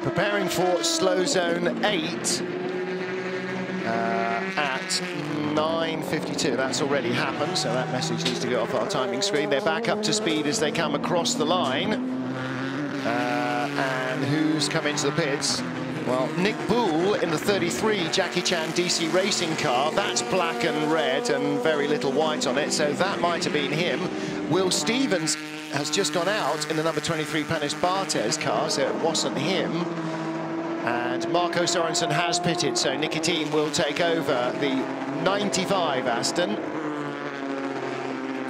preparing for slow zone 8 at 9:52. That's already happened, so that message needs to go off our timing screen. They're back up to speed as they come across the line. And who's come into the pits? Well, Nick Boole in the 33 Jackie Chan DC racing car. That's black and red and very little white on it, so that might have been him. Will Stevens has just gone out in the number 23 Panis Barthez car, so it wasn't him. And Marco Sorensen has pitted, so Nicotine will take over the 95 Aston.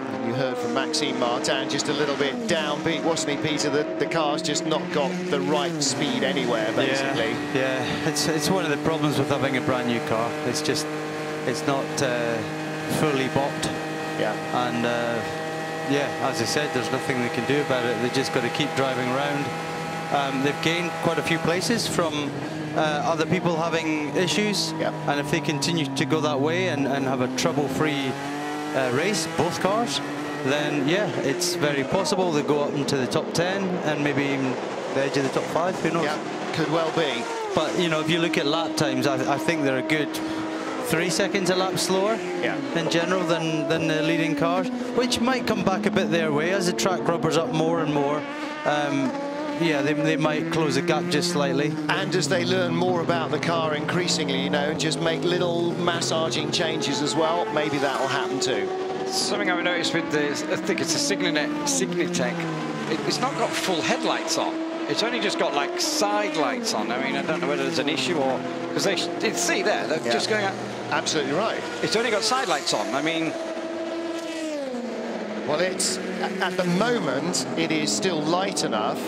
And you heard from Maxime Martin, just a little bit downbeat, wasn't he, Peter? The car's just not got the right speed anywhere, basically. Yeah, it's one of the problems with having a brand new car. It's just, it's not fully bopped. Yeah. And yeah, as I said, there's nothing they can do about it. They just got to keep driving around. They've gained quite a few places from other people having issues. Yep. And if they continue to go that way and have a trouble-free race, both cars, then yeah, it's very possible they go up into the top 10 and maybe even the edge of the top 5, who knows? Yeah, could well be. But, you know, if you look at lap times, I think they're a good 3 seconds a lap slower in general than the leading cars, which might come back a bit their way as the track rubbers up more and more. Yeah, they might close the gap just slightly. And as they learn more about the car increasingly, you know, just make little massaging changes as well, maybe that'll happen too. Something I've noticed with the, I think it's a Signitech, it's not got full headlights on. It's only just got like side lights on. I mean, I don't know whether there's an issue or because they see there, they're just going out. Absolutely right. It's only got side lights on. I mean, well, it's at the moment it is still light enough,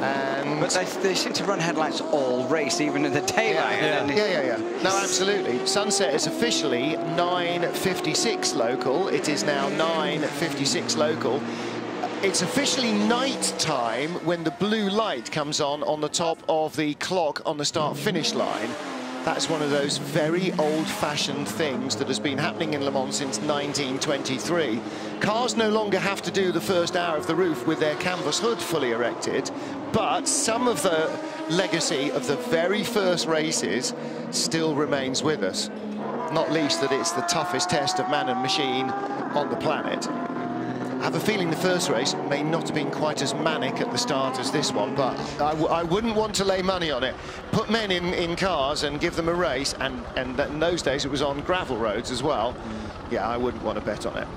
and but they seem to run headlights all race, even in the daylight. Yeah. No, absolutely. Sunset is officially 9:56 local. It is now 9:56 local. It's officially night time when the blue light comes on the top of the clock on the start-finish line. That's one of those very old-fashioned things that has been happening in Le Mans since 1923. Cars no longer have to do the first hour of the roof with their canvas hood fully erected, but some of the legacy of the very first races still remains with us. Not least that it's the toughest test of man and machine on the planet. I have a feeling the first race may not have been quite as manic at the start as this one, but I wouldn't want to lay money on it. Put men in cars and give them a race, and in those days it was on gravel roads as well. Yeah, I wouldn't want to bet on it.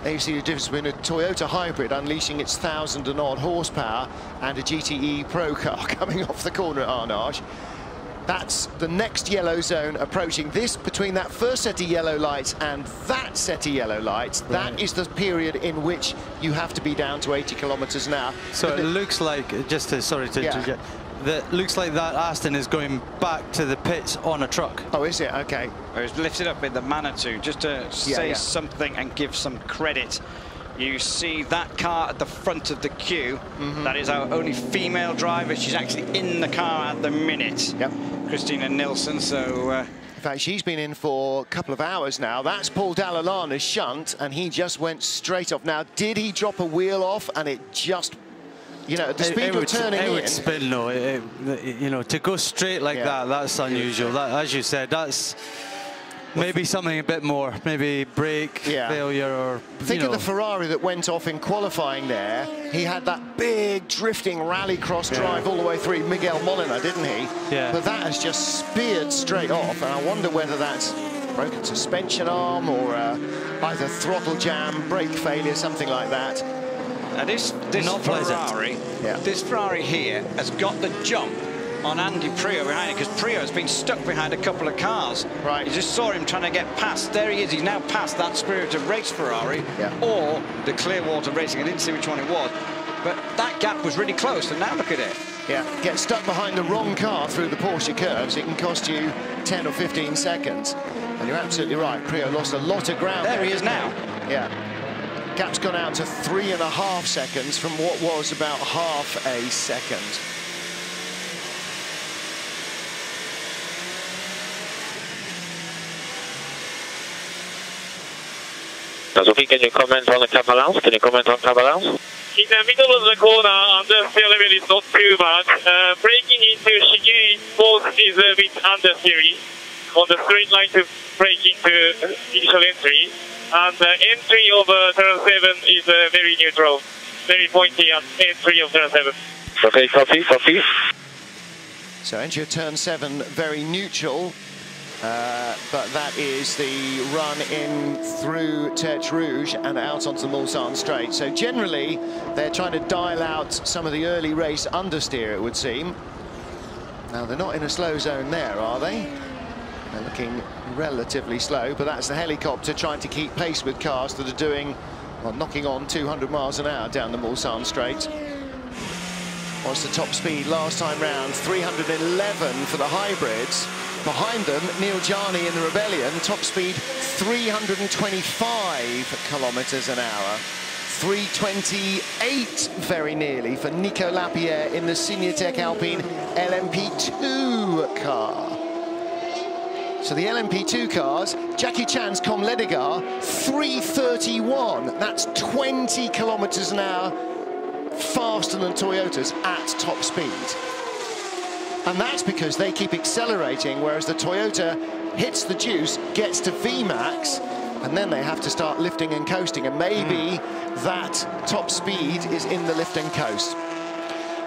There you see the difference between a Toyota hybrid unleashing its 1,000 and odd horsepower and a GTE Pro car coming off the corner at Arnage. That's the next yellow zone approaching. This, between that first set of yellow lights and that set of yellow lights, that is the period in which you have to be down to 80 kilometers an hour. So it looks like, just to, sorry to interject, that looks like that Aston is going back to the pits on a truck. Oh, is it? Okay. it was lifted up with the Manitou, just to say something and give some credit. You see that car at the front of the queue. That is our only female driver. She's actually in the car at the minute. Yep. Christina Nilsson. So in fact, she's been in for a couple of hours now. That's Paul Dallalana's shunt, and he just went straight off. Now, did he drop a wheel off and it just, you know, at the speed of turning in? It would spin, though. You know, to go straight like that, that's unusual. That, as you said, that's maybe something a bit more, maybe brake failure or, Think of the Ferrari that went off in qualifying there. He had that big drifting rallycross drive all the way through Miguel Molina, didn't he? Yeah. But that has just speared straight off, and I wonder whether that's broken suspension arm or either throttle jam, brake failure, something like that. Now this Ferrari, this Ferrari here has got the jump on Andy Prio behind it, because Prio has been stuck behind a couple of cars. Right. You just saw him trying to get past. There he is. He's now past that Spirit of Race Ferrari or the Clearwater Racing. I didn't see which one it was, but that gap was really close, and now look at it. Yeah, get stuck behind the wrong car through the Porsche curves, it can cost you 10 or 15 seconds. And you're absolutely right, Prio lost a lot of ground. There he is now. Yeah. Gap's gone out to 3.5 seconds from what was about half a second. Sophie, can you comment on the cab balance? Can you comment on cab balance? in the middle of the corner, understeer level is not too bad. Braking into chicane, both is a bit understeery on the straight line to brake into initial entry. And the entry of turn 7 is very neutral, very pointy at entry of turn 7. Okay, copy, copy. So entry of turn 7, very neutral. But that is the run in through Tertre Rouge and out onto the Mulsanne Straight. So generally, they're trying to dial out some of the early race understeer, it would seem. Now, they're not in a slow zone there, are they? They're looking relatively slow, but that's the helicopter trying to keep pace with cars that are doing, well, knocking on 200 miles an hour down the Mulsanne Straight. What's the top speed last time round? 311 for the hybrids. Behind them, Neil Jani in the Rebellion, top speed 325 kilometres an hour. 328 very nearly for Nico Lapierre in the Signatech Alpine LMP2 car. So the LMP2 cars, Jackie Chan's Com Ledigar, 331. That's 20 kilometres an hour faster than Toyota's at top speed. And that's because they keep accelerating, whereas the Toyota hits the juice, gets to VMAX, and then they have to start lifting and coasting. And maybe that top speed is in the lift and coast.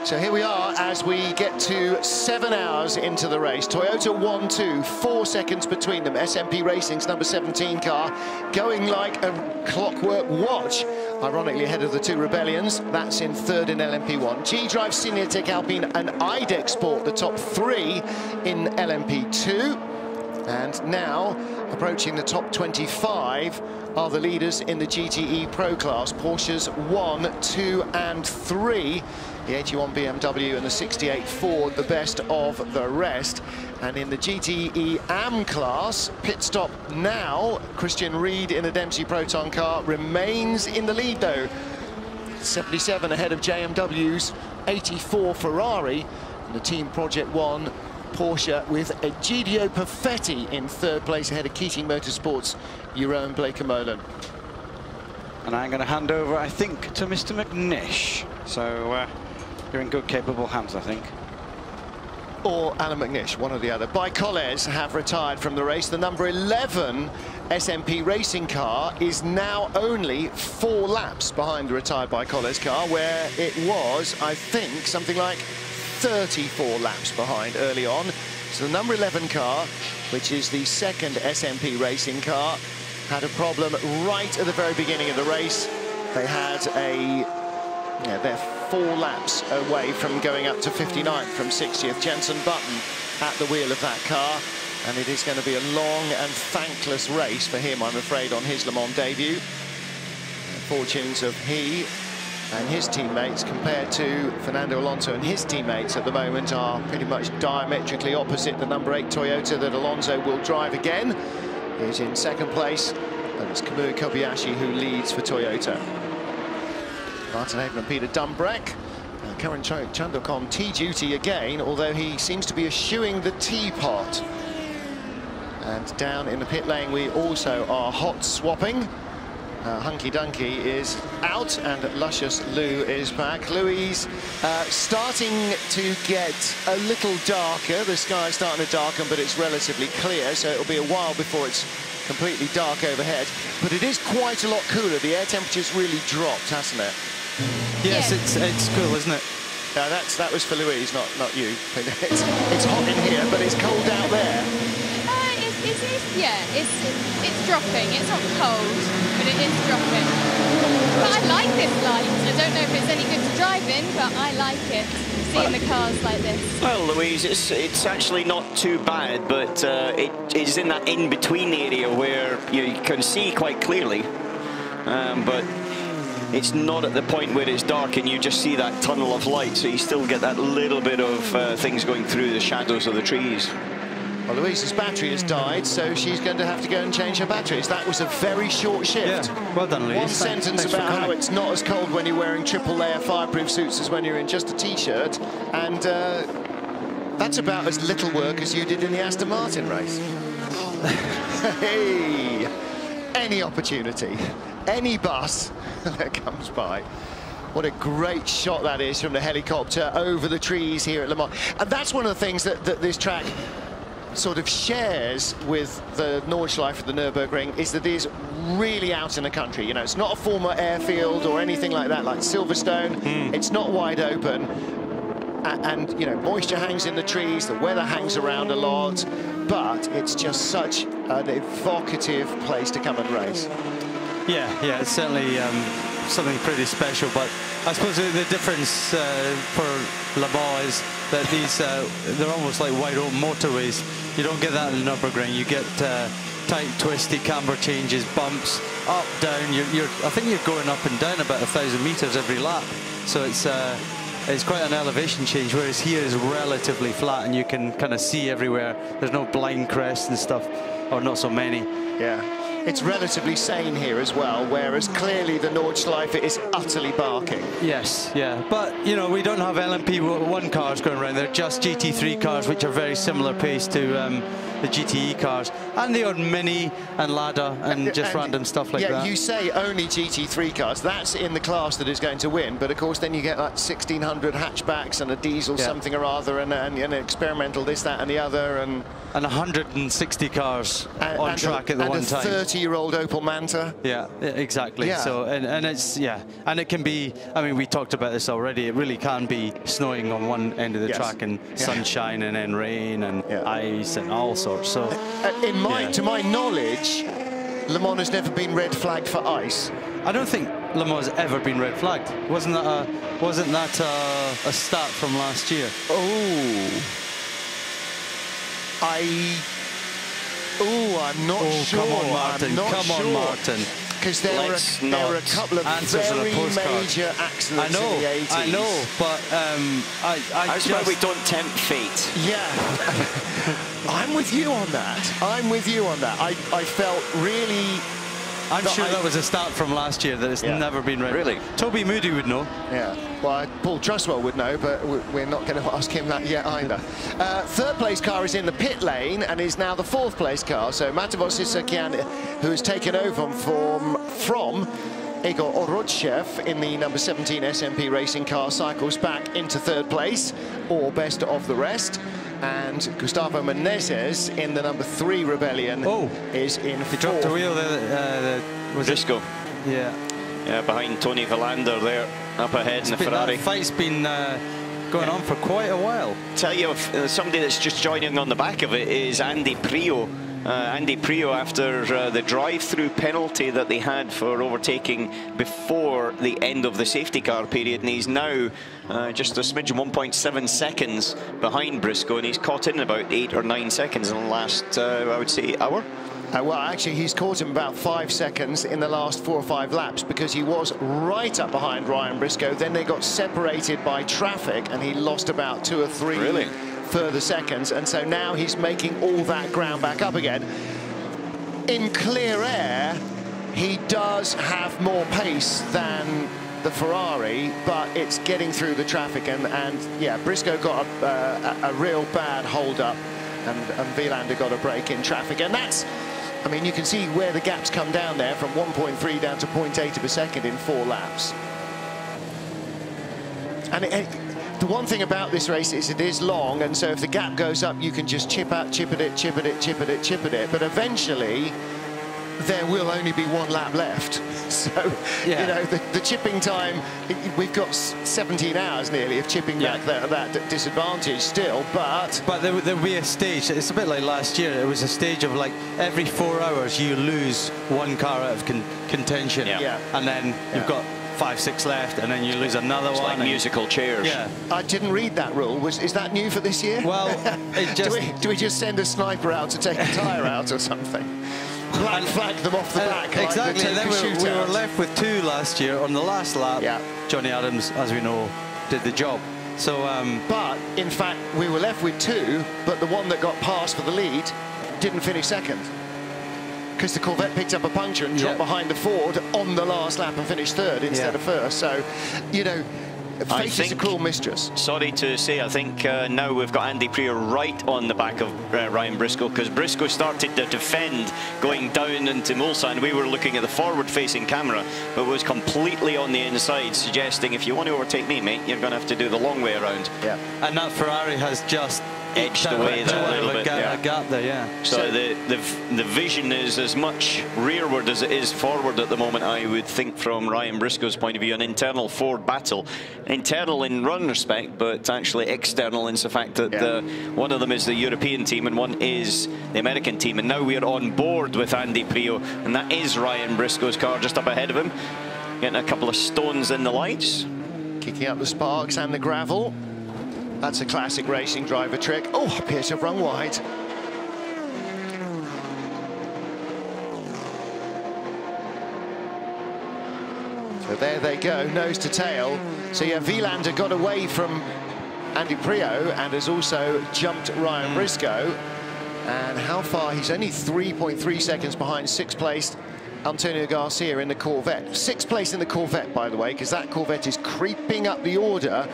So here we are as we get to 7 hours into the race. Toyota 1-2, 4 seconds between them. SMP Racing's number 17 car going like a clockwork watch. Ironically ahead of the two Rebellions. That's in third in LMP1. G-Drive, Signatech Alpine and IDEC Sport, the top 3 in LMP2. And now, approaching the top 25 are the leaders in the GTE Pro class. Porsches 1, 2 and 3. The 81 BMW and the 68 Ford, the best of the rest. And in the GTE AM class, pit stop now. Christian Reed in a Dempsey Proton car remains in the lead though. 77 ahead of JMW's 84 Ferrari. And the Team Project 1 Porsche with Egidio Perfetti in third place ahead of Keating Motorsports' Jeroen Bleekemolen. And I'm going to hand over, I think, to Mr. McNish. So you're in good, capable hands, I think. Or Alan McNish, one or the other. Bicoles have retired from the race. The number 11 SMP racing car is now only 4 laps behind the retired Bicoles car, where it was, I think, something like 34 laps behind early on. So the number 11 car, which is the second SMP racing car, had a problem right at the very beginning of the race. They had they're 4 laps away from going up to 59th from 60th. Jenson Button at the wheel of that car, and it is going to be a long and thankless race for him, I'm afraid, on his Le Mans debut. The fortunes of he and his teammates compared to Fernando Alonso and his teammates at the moment are pretty much diametrically opposite. The number 8 Toyota that Alonso will drive again is in second place, and it's Kamui Kobayashi who leads for Toyota. Martin Haven and Peter Dumbreck. Karan Chandok on T-duty again, although he seems to be eschewing the teapot. And down in the pit lane we also are hot swapping. Hunky Dunky is out and Luscious Lou is back. Louise starting to get a little darker. The sky's starting to darken, but it's relatively clear, so it'll be a while before it's completely dark overhead. But it is quite a lot cooler. The air temperature's really dropped, hasn't it? Yes, it's cool, isn't it? No, that was for Louise, not you. It's hot in here, but it's cold out there. It's dropping. It's not cold, but it is dropping. But I like this light. I don't know if it's any good to drive in, but I like it. Seeing the cars like this. Well, Louise, it's actually not too bad, but it is in that in-between area where you can see quite clearly, but it's not at the point where it's dark and you just see that tunnel of light, so you still get that little bit of things going through the shadows of the trees. Well, Louise's battery has died, so she's going to have to go and change her batteries. That was a very short shift. Yeah, well done, Louise. One sentence about how it's not as cold when you're wearing triple-layer fireproof suits as when you're in just a T-shirt, and that's about as little work as you did in the Aston Martin race. Hey, any opportunity, any bus that comes by. What a great shot that is from the helicopter over the trees here at Le Mans. And that's one of the things that this track sort of shares with the Nordschleife at the Nürburgring, is that it is really out in the country. You know, it's not a former airfield or anything like that, like Silverstone. It's not wide open. And, you know, moisture hangs in the trees, the weather hangs around a lot, but it's just such an evocative place to come and race. Yeah, it's certainly something pretty special, but I suppose the difference for Le Mans is that these, they're almost like wide open motorways. You don't get that in the Nürburgring. You get tight, twisty camber changes, bumps, up, down. I think you're going up and down about 1,000 meters every lap. So it's quite an elevation change, whereas here is relatively flat and you can kind of see everywhere. There's no blind crests and stuff, or not so many. Yeah. It's relatively sane here as well, whereas clearly the Nordschleife is utterly barking. Yes, yeah. But, you know, we don't have LMP1 cars going around. They're just GT3 cars, which are very similar pace to the GTE cars. And the odd Mini and Lada and just random stuff like that. Yeah, you say only GT3 cars. That's in the class that is going to win. But, of course, then you get like 1,600 hatchbacks and a diesel something or other and an experimental this, that and the other. And 160 cars on track at the one time. 30-year-old Opel Manta. Yeah, exactly. Yeah. So and it's and it can be. I mean, we talked about this already. It really can be snowing on one end of the track and sunshine and then rain and ice and all sorts. So to my knowledge, Le Mans has never been red flagged for ice. I don't think Le Mans has ever been red flagged. Wasn't that a stat from last year? I'm not sure. Come on, Martin. Come on, Martin. Because there were a couple of very major accidents in the 80s. I know, but That's why we don't tempt fate. Yeah. I'm with you on that. I felt really... I'm sure that was a stat from last year that it's never been read. Really? Toby Moody would know. Yeah. Well, Paul Trustwell would know, but we're not going to ask him that yet either. Third place car is in the pit lane and is now the fourth place car. So Matevos Isakian, who has taken over from Igor Orodchev in the number 17 SMP racing car, cycles back into third place, or best of the rest. And Gustavo Menezes in the number 3 Rebellion is in fourth. He dropped the wheel there. Was Briscoe. Yeah, behind Tony Villander there, up ahead in the Ferrari. That fight's been going on for quite a while. Tell you, somebody that's just joining on the back of it is Andy Prio. Andy Prio, after the drive-through penalty that they had for overtaking before the end of the safety car period, and he's now just a smidgen 1.7 seconds behind Briscoe, and he's caught in about 8 or 9 seconds in the last, I would say, hour. Well, actually, he's caught him about 5 seconds in the last 4 or 5 laps, because he was right up behind Ryan Briscoe. Then they got separated by traffic, and he lost about 2 or 3 further seconds. And so now he's making all that ground back up again. In clear air, he does have more pace than the Ferrari, but it's getting through the traffic. And yeah, Briscoe got a real bad hold up, and Villander got a break in traffic. And that's, I mean, you can see where the gaps come down there from 1.3 down to 0.8 of a second in 4 laps. And the one thing about this race is it is long, and so if the gap goes up, you can just chip at it. But eventually, there will only be 1 lap left. So, you know, the chipping time, we've got 17 hours nearly of chipping back that disadvantage still, but there'll be a stage. It's a bit like last year. It was a stage of like every 4 hours you lose 1 car out of contention, and then you've got 5, 6 left, and then you lose another one. Like musical chairs. Yeah. I didn't read that rule. Is that new for this year? Well, it just... do we just send a sniper out to take a tyre out or something? Flag them off the back. Exactly. Like we were left with 2 last year. On the last lap, Johnny Adams, as we know, did the job. So, but in fact, we were left with 2, but the one that got passed for the lead didn't finish second, because the Corvette picked up a puncture and dropped behind the Ford on the last lap and finished 3rd instead of 1st. So, you know, Fate is a cruel mistress. Sorry to say, I think now we've got Andy Prior right on the back of Ryan Briscoe, because Briscoe started to defend going down into Mulsanne. We were looking at the forward-facing camera, but was completely on the inside, suggesting if you want to overtake me, mate, you're going to have to do the long way around. Yeah. And that Ferrari has just edged away that a little bit. A gap there, yeah. So the vision is as much rearward as it is forward at the moment, I would think, from Ryan Briscoe's point of view. An internal Ford battle. Internal in run respect, but actually external in the fact that one of them is the European team and one is the American team. And now we're on board with Andy Prior, and that is Ryan Briscoe's car just up ahead of him. Getting a couple of stones in the lights. Kicking up the sparks and the gravel. That's a classic racing driver trick. Oh, appears to have run wide. So there they go, nose to tail. So yeah, Wielander got away from Andy Prior and has also jumped Ryan Briscoe. And how far? He's only 3.3 seconds behind sixth place Antonio Garcia in the Corvette. Sixth place in the Corvette, by the way, because that Corvette is creeping up the order.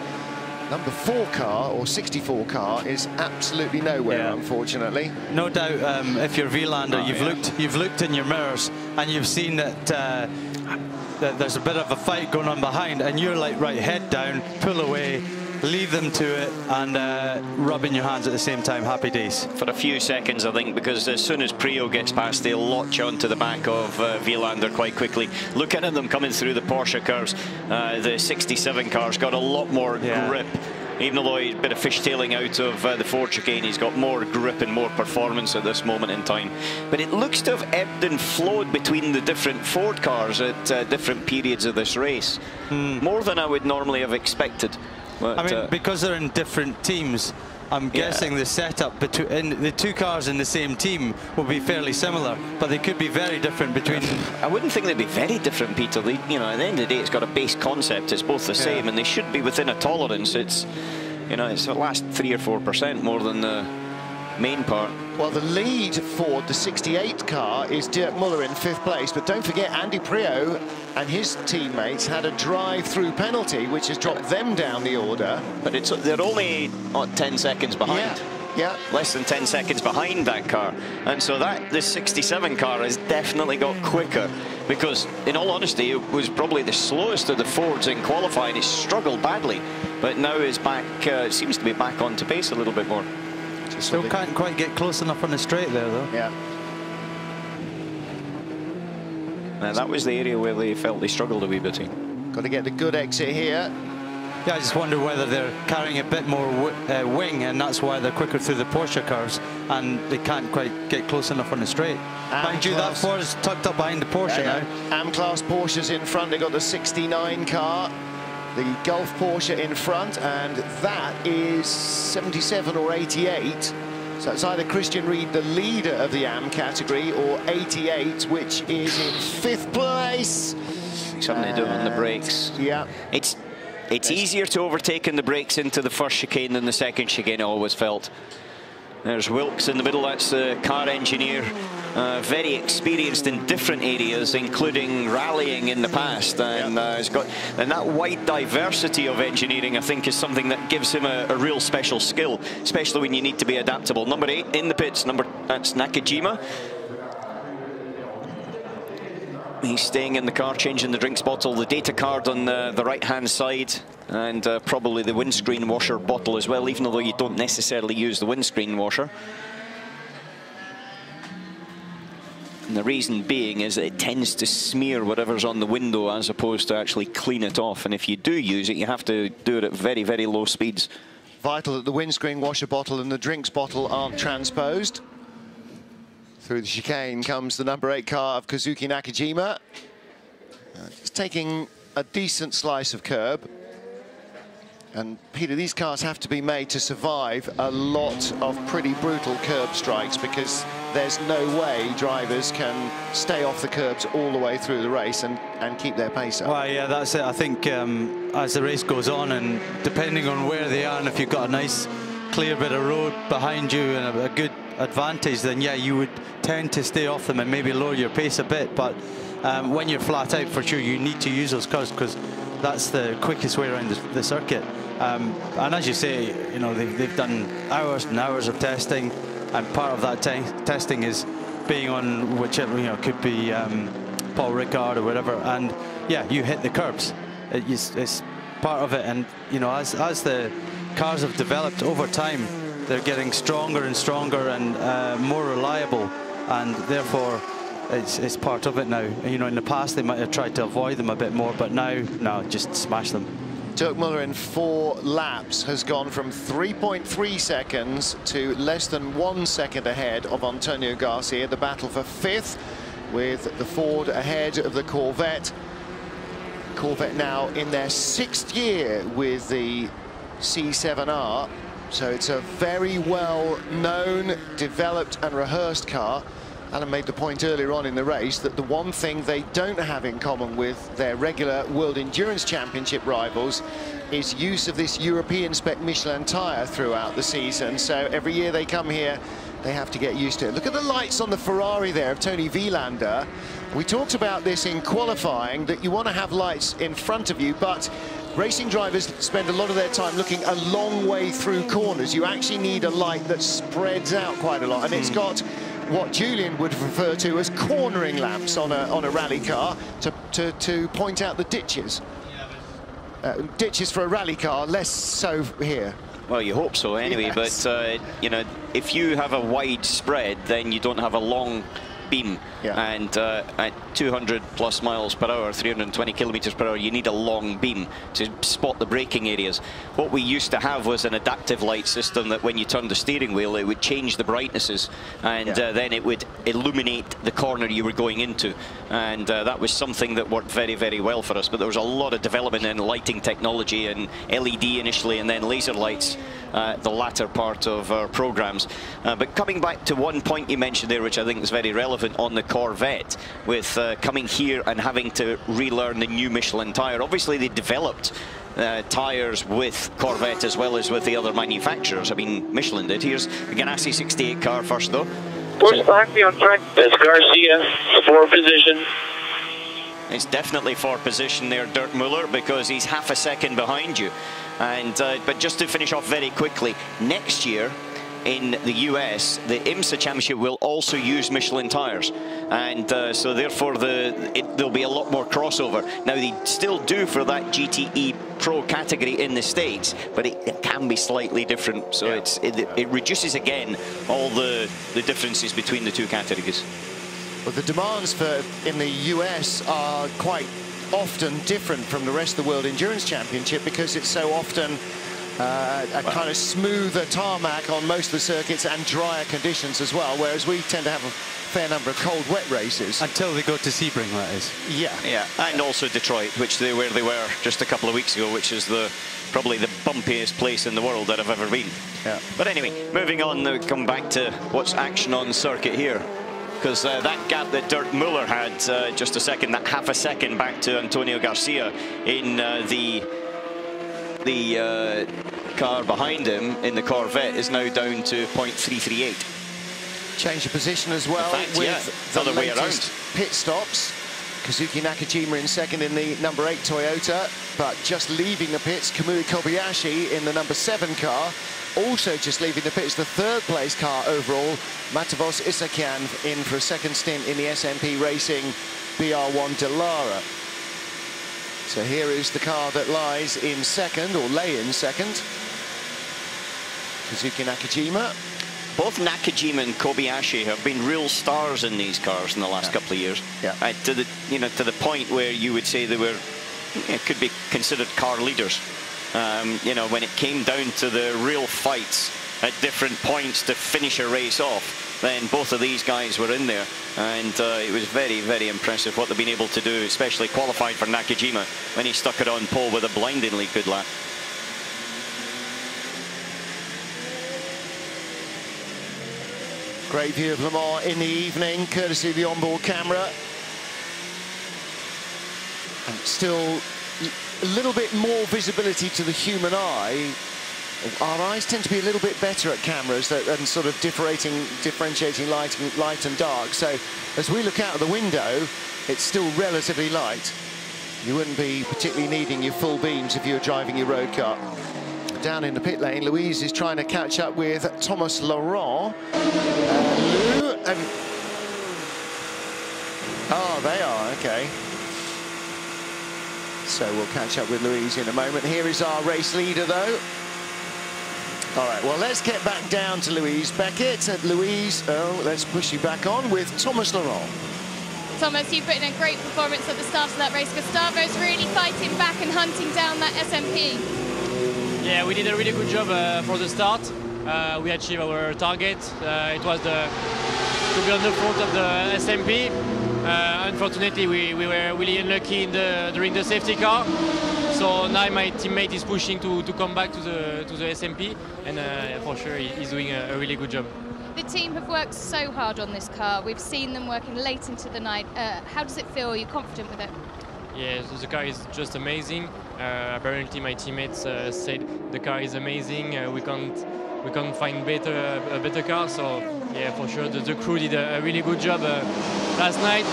Number 4 car, or 64 car, is absolutely nowhere, unfortunately. No doubt, if you're Wielander, you've looked in your mirrors and you've seen that, that there's a bit of a fight going on behind, and you're like, right, head down, pull away, leave them to it, and rubbing your hands at the same time. Happy days. For a few seconds, I think, because as soon as Prior gets past, they'll latch onto the back of Wielander quite quickly. Looking at them coming through the Porsche curves, the 67 car's got a lot more grip. Even though he's a bit of fishtailing out of the Ford chicane, he's got more grip and more performance at this moment in time. But it looks to have ebbed and flowed between the different Ford cars at different periods of this race. More than I would normally have expected. But, I mean, because they're in different teams, I'm guessing the setup between the two cars in the same team will be fairly similar, but they could be very different between. I wouldn't think they'd be very different, Peter. They, you know, at the end of the day, it's got a base concept. It's both the same, and they should be within a tolerance. It's, you know, it's the last 3 or 4% more than the main part. Well, the lead for the 68 car is Dirk Muller in 5th place, but don't forget Andy Prior and his teammates had a drive-through penalty, which has dropped them down the order. But they're only 10 seconds behind. Yeah. Less than 10 seconds behind that car. And so the 67 car has definitely got quicker, because in all honesty, it was probably the slowest of the Fords in qualifying. It struggled badly, but now is back, seems to be back onto pace a little bit more. Still can't quite get close enough on the straight there, though. Yeah. Now that was the area where they felt they struggled a wee bit. Got to get the good exit here. Yeah, I just wonder whether they're carrying a bit more wing, and that's why they're quicker through the Porsche cars, and they can't quite get close enough on the straight. Mind you, that Ford is tucked up behind the Porsche now. AM-class Porsches in front. They've got the 69 car. The Gulf Porsche in front, and that is 77 or 88. So it's either Christian Ried, the leader of the AM category, or 88, which is in 5th place. Something to do on the brakes. Yeah. It's easier to overtake in the brakes into the first chicane than the second chicane, I always felt. There's Wilkes in the middle, that's the car engineer. Very experienced in different areas, including rallying in the past, and has got, and that wide diversity of engineering, I think, is something that gives him a real special skill, especially when you need to be adaptable. Number 8 in the pits, that's Nakajima. He's staying in the car, changing the drinks bottle, the data card on the right-hand side, and probably the windscreen washer bottle as well, even though you don't necessarily use the windscreen washer. And the reason being is that it tends to smear whatever's on the window as opposed to actually clean it off. And if you do use it, you have to do it at very, very low speeds. Vital that the windscreen washer bottle and the drinks bottle aren't transposed. Through the chicane comes the number 8 car of Kazuki Nakajima. It's taking a decent slice of curb. And Peter, these cars have to be made to survive a lot of pretty brutal curb strikes, because there's no way drivers can stay off the curbs all the way through the race and keep their pace up. Well, yeah, that's it. I think as the race goes on, and depending on where they are, and if you've got a nice clear bit of road behind you and a good advantage, then yeah, you would tend to stay off them and maybe lower your pace a bit. But when you're flat out, for sure, you need to use those cars, because that's the quickest way around the circuit. And as you say, you know, they've done hours and hours of testing, and part of that testing is being on whichever, you know, could be Paul Ricard or whatever, and yeah, you hit the curbs. It's part of it, and you know, as the cars have developed over time, they're getting stronger and stronger and more reliable, and therefore it's part of it now. You know, in the past they might have tried to avoid them a bit more, but now, no, just smash them. Dirk Müller in 4 laps has gone from 3.3 seconds to less than 1 second ahead of Antonio Garcia. The battle for 5th, with the Ford ahead of the Corvette. Corvette now in their 6th year with the C7R, so it's a very well known, developed and rehearsed car. Alan made the point earlier on in the race that the one thing they don't have in common with their regular World Endurance Championship rivals is use of this European spec Michelin tyre throughout the season. So every year they come here, they have to get used to it. Look at the lights on the Ferrari there of Tony Vilander. We talked about this in qualifying, that you want to have lights in front of you, but racing drivers spend a lot of their time looking a long way through corners. You actually need a light that spreads out quite a lot, and it's got what Julian would refer to as cornering lamps on a rally car to point out the ditches. Ditches for a rally car, less so here. Well, you hope so anyway, yes. But you know, if you have a wide spread, then you don't have a long beam, and at 200 plus miles per hour, 320 kilometers per hour, you need a long beam to spot the braking areas. What we used to have was an adaptive light system that when you turned the steering wheel, it would change the brightnesses, and then it would illuminate the corner you were going into, and that was something that worked very, very well for us. But there was a lot of development in lighting technology, and LED initially, and then laser lights the latter part of our programs. But coming back to one point you mentioned there, which I think is very relevant on the Corvette, with coming here and having to relearn the new Michelin tyre. Obviously they developed tyres with Corvette as well as with the other manufacturers. I mean, Michelin did. Here's the Ganassi 68 car first though. We're slightly on track. That's Garcia, 4 position. It's definitely 4 position there, Dirk Müller, because he's half a second behind you. And but just to finish off very quickly, next year in the US, the IMSA Championship will also use Michelin tyres, and so therefore there'll be a lot more crossover. Now they still do for that GTE Pro category in the States, but it can be slightly different. So it reduces again all the differences between the 2 categories. Well, the demands in the US are quite often different from the rest of the World Endurance Championship, because it's so often a kind of smoother tarmac on most of the circuits and drier conditions as well, whereas we tend to have a fair number of cold, wet races. Until they go to Sebring, that is. Yeah, and also Detroit, where they were just a couple of weeks ago, which is probably the bumpiest place in the world that I've ever been. Yeah. But anyway, moving on, now come back to what's action on circuit here. Because that gap that Dirk Müller had just a second, that half a second back to Antonio Garcia in the car behind him in the Corvette is now down to 0.338. Change of position as well, with the other way around. Pit stops. Kazuki Nakajima in second in the number 8 Toyota, but just leaving the pits, Kamui Kobayashi in the number 7 car. Also just leaving the pits, the 3rd place car overall, Matavos Isakian in for a 2nd stint in the SMP Racing BR1 Delara. So here is the car that lies in 2nd, or lay in 2nd. Kazuki Nakajima. Both Nakajima and Kobayashi have been real stars in these cars in the last couple of years. To the point where you would say they were, could be considered car leaders. You know, when it came down to the real fights at different points to finish a race off, then both of these guys were in there, and it was very, very impressive what they've been able to do, especially qualified for Nakajima when he stuck it on pole with a blindingly good lap. Great view of Le Mans in the evening, courtesy of the onboard camera. And still a little bit more visibility to the human eye. Our eyes tend to be a little bit better at cameras and sort of differentiating light and dark. So as we look out of the window, it's still relatively light. You wouldn't be particularly needing your full beams if you were driving your road car. Down in the pit lane, Louise is trying to catch up with Thomas Laurent. Lou and... Oh, they are, okay. So we'll catch up with Louise in a moment. Here is our race leader, though. All right, well, let's get back down to Louise Beckett. Louise, let's push you back on with Thomas Laurent. Thomas, you put in a great performance at the start of that race. Gustavo's really fighting back and hunting down that SMP. Yeah, we did a really good job for the start. We achieved our target. It was to be on the front of the SMP. Unfortunately, we were really unlucky during the safety car. So now my teammate is pushing to come back to the SMP, and for sure he's doing a really good job. The team have worked so hard on this car. We've seen them working late into the night. How does it feel? Are you confident with it? Yeah, the car is just amazing. Apparently my teammates said the car is amazing. We can't find a better car. So yeah, for sure the crew did a really good job last night.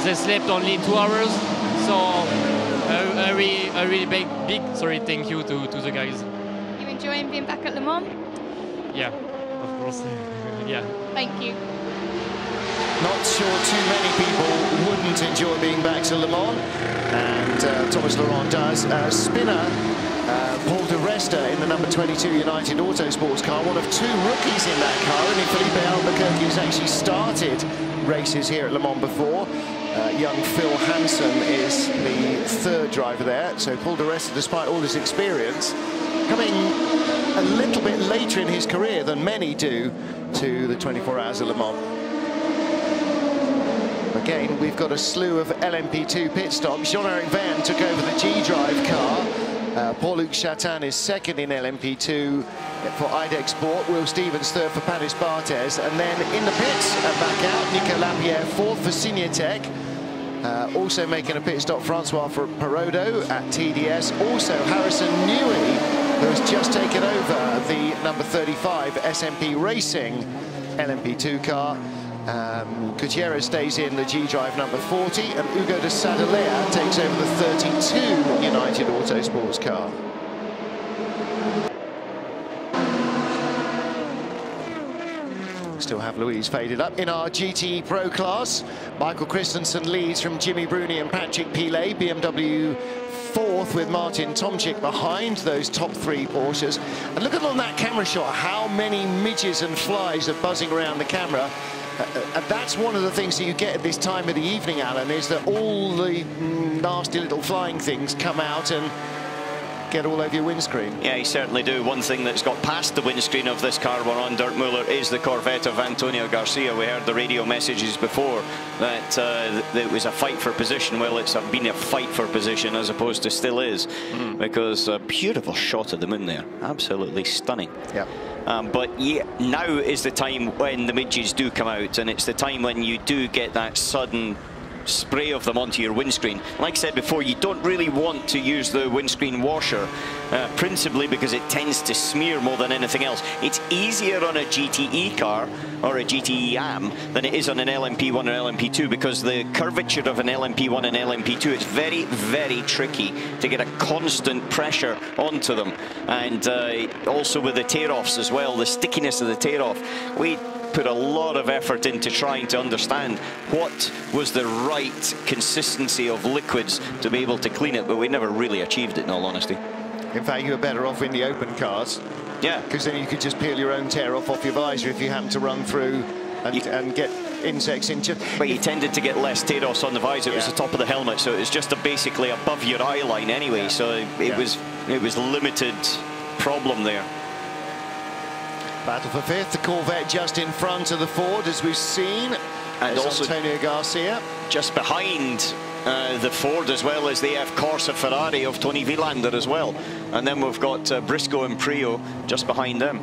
They slept only 2 hours. So a really big thank you to the guys. You enjoying being back at Le Mans? Yeah, of course. Yeah. Thank you. Not sure too many people wouldn't enjoy being back to Le Mans, and Thomas Laurent does. Spinner, Paul de Resta in the number 22 United Autosports car, one of 2 rookies in that car. Only Felipe Albuquerque has actually started races here at Le Mans before. Young Phil Hansen is the 3rd driver there. So Paul de Resta, despite all his experience, coming a little bit later in his career than many do to the 24 Hours of Le Mans. Again, we've got a slew of LMP2 pit stops. Jean-Eric Verne took over the G-Drive car. Paul-Luc Chatin is 2nd in LMP2 for IDEC Sport. Will Stevens 3rd for Panis Barthez. And then in the pits, back out, Nico Lapierre 4th for Signatech. Also making a pit stop, Francois Perrodo at TDS. Also Harrison Newey, who has just taken over the number 35 SMP Racing LMP2 car. Gutierrez stays in the G-Drive number 40, and Hugo de Sadalea takes over the 32 United Autosports car. Still have Louise faded up. In our GTE Pro class, Michael Christensen leads from Jimmy Bruni and Patrick Pilet. BMW 4th with Martin Tomczyk behind those top 3 Porsches. And look at on that camera shot how many midges and flies are buzzing around the camera. And that's one of the things that you get at this time of the evening, Alan, is that all the nasty little flying things come out and get all over your windscreen. Yeah, you certainly do. One thing that's got past the windscreen of this car we're on, Dirk Muller, is the Corvette of Antonio Garcia. We heard the radio messages before that it was a fight for position. Well, it's been a fight for position as opposed to still is, because a beautiful shot of the moon there. Absolutely stunning. Yeah. But yeah, now is the time when the midges do come out, and it's the time when you do get that sudden spray of them onto your windscreen. Like I said before, you don't really want to use the windscreen washer, principally because it tends to smear more than anything else. It's easier on a GTE car or a GTE AM than it is on an LMP1 or LMP2, because the curvature of an LMP1 and LMP2, it's very, very tricky to get a constant pressure onto them. And also with the tear-offs as well, the stickiness of the tear-off. We put a lot of effort into trying to understand what was the right consistency of liquids to be able to clean it, but we never really achieved it, in all honesty. In fact, you were better off in the open cars. Yeah. Because then you could just peel your own tear off your visor if you happen to run through and get insects into. But you tended to get less tear-offs on the visor. It was the top of the helmet, so it was just basically above your eye line anyway. So it was limited problem there. Battle for 5th, the Corvette just in front of the Ford, as we've seen. And also Antonio Garcia. Just behind the Ford, as well as the Corsa Ferrari of Tony Vilander as well. And then we've got Briscoe and Prio just behind them.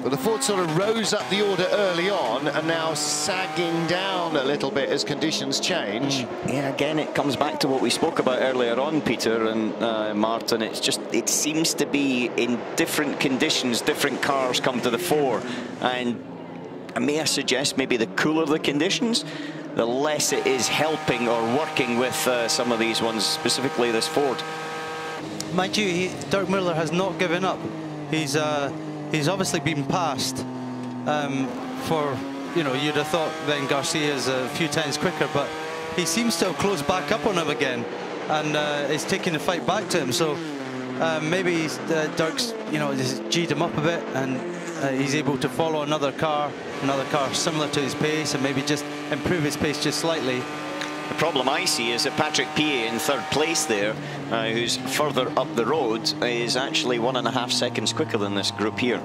Well, the Ford sort of rose up the order early on and now sagging down a little bit as conditions change. Yeah, again, it comes back to what we spoke about earlier on, Peter and Martin. It's just, it seems to be in different conditions, different cars come to the fore. And may I suggest maybe the cooler the conditions, the less it is helping or working with some of these ones, specifically this Ford. Mind you, Dirk Muller has not given up. He's obviously been passed for, you know, you'd have thought then Garcia's a few times quicker, but he seems to have closed back up on him again, and is taking the fight back to him. So maybe Dirk's, you know, just G'd him up a bit, and he's able to follow another car similar to his pace, and maybe just improve his pace just slightly. The problem I see is that Patrick Piet in third place there, who's further up the road, is actually 1.5 seconds quicker than this group here,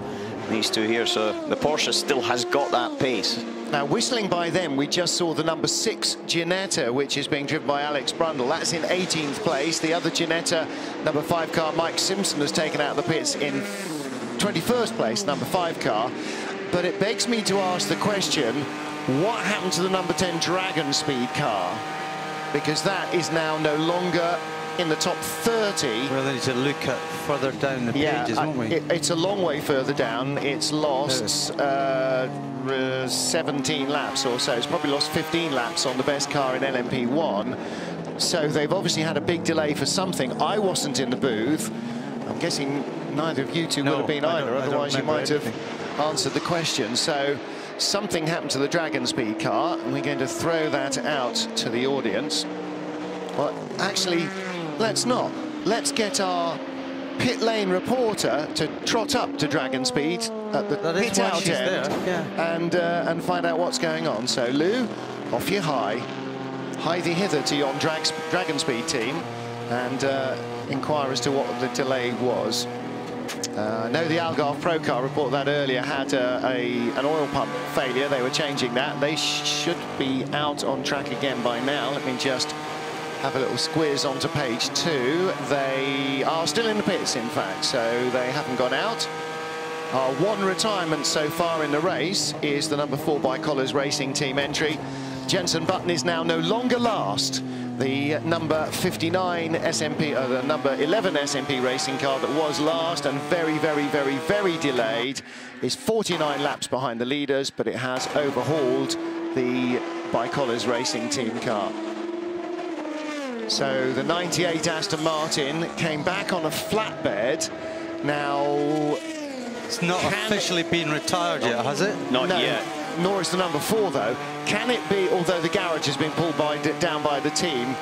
these two here. So the Porsche still has got that pace. Now, whistling by them, we just saw the number 6 Ginetta, which is being driven by Alex Brundle. That's in 18th place. The other Ginetta, number 5 car, Mike Simpson, has taken out the pits in 21st place, number 5 car. But it begs me to ask the question, what happened to the number 10 Dragon Speed car? Because that is now no longer in the top 30. Well, then need to look at further down the pages, won't we? It's a long way further down. It's lost 17 laps or so. It's probably lost 15 laps on the best car in LMP1. So they've obviously had a big delay for something. I wasn't in the booth. I'm guessing neither of you two would have been either, otherwise you might have answered the question. So something happened to the Dragon Speed car, and we're going to throw that out to the audience. Well, actually, let's not. Let's get our pit lane reporter to trot up to Dragon Speed at the pit out end and find out what's going on. So, Lou, off you hie. Hie thee hither to yon Dragon Speed team and inquire as to what the delay was. I know the Algarve Pro Car report that earlier had an oil pump failure. They were changing that. They should be out on track again by now. Let me just have a little squiz onto page 2. They are still in the pits, in fact, so they haven't gone out. Our one retirement so far in the race is the number 4 by Collers Racing Team entry. Jenson Button is now no longer last. The number 59 SMP, the number 11 SMP racing car that was last and very, very, very, very delayed is 49 laps behind the leaders, but it has overhauled the by Collers Racing Team car. So the 98 Aston Martin came back on a flatbed. Now, it's not officially been retired yet, has it? Not yet. Nor is the number 4, though. Can it be, although the garage has been pulled down by the team?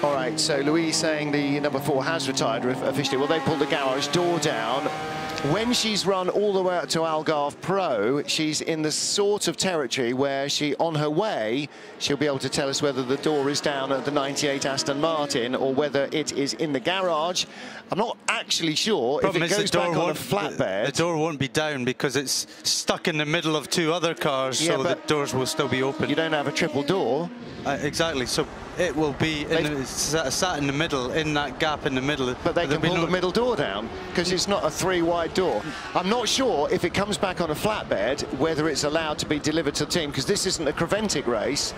All right, so Louise saying the number 4 has retired officially. Well, they pulled the garage door down. When she's run all the way up to Algarve Pro, she's in the sort of territory where on her way, she'll be able to tell us whether the door is down at the 98 Aston Martin or whether it is in the garage. I'm not actually sure if it goes back on a flatbed. The door won't be down because it's stuck in the middle of 2 other cars, so the doors will still be open. You don't have a triple door. Exactly, so it will be sat in the middle, in that gap in the middle. But they can pull the middle door down because it's not a 3-wide door. I'm not sure if it comes back on a flatbed whether it's allowed to be delivered to the team, because this isn't a Creventic race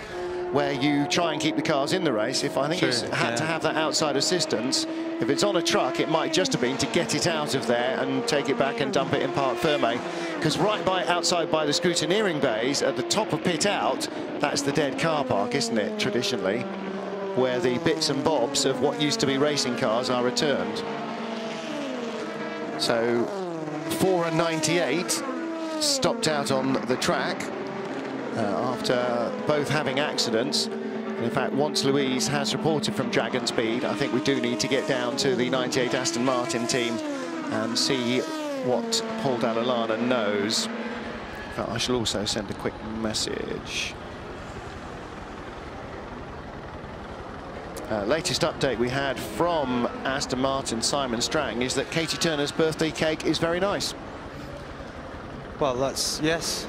where you try and keep the cars in the race. I think it's had to have that outside assistance. If it's on a truck, it might just have been to get it out of there and take it back and dump it in Parc Fermé. Because right outside by the scrutineering bays, at the top of pit out, that's the dead car park, isn't it, traditionally, where the bits and bobs of what used to be racing cars are returned. So 4 and 98 stopped out on the track after both having accidents. And in fact, once Louise has reported from Dragon Speed, I think we do need to get down to the 98 Aston Martin team and see what Paul Dall'Anna knows. In fact, I shall also send a quick message. Latest update we had from Aston Martin Simon Strang is that Katie Turner's birthday cake is very nice. Well, yes.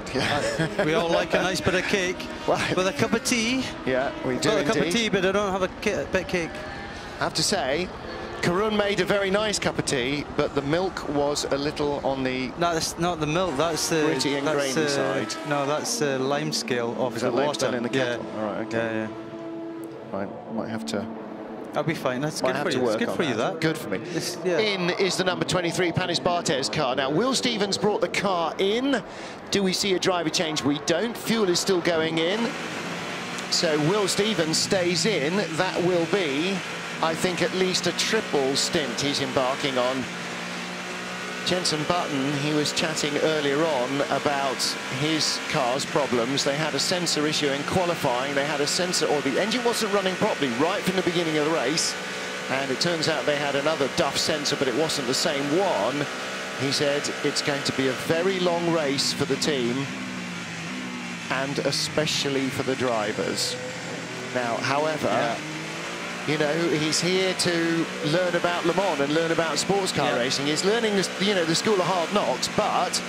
We all like a nice bit of cake with a cup of tea. Yeah, we do. Got a cup of tea, but I don't have a bit of cake. I have to say, Karun made a very nice cup of tea, but the milk was a little on the... No, that's not the milk. That's the gritty and grainy side. No, that's the lime scale of the water. in the kettle? Yeah. All right, okay. Yeah. Right, might have to I'll be fine. That's good for you. It's good for you, that. Good for me. Yeah. In is the number 23 Panis Barthez car. Now, Will Stevens brought the car in. Do we see a driver change? We don't. Fuel is still going in. So Will Stevens stays in. That will be, I think, at least a triple stint he's embarking on. Jenson Button, he was chatting earlier on about his car's problems. They had a sensor issue in qualifying. They had a sensor, or the engine wasn't running properly right from the beginning of the race. And it turns out they had another DUF sensor, but it wasn't the same one. He said it's going to be a very long race for the team, and especially for the drivers. Now, however, you know, he's here to learn about Le Mans and learn about sports car racing. He's learning, the school of hard knocks, but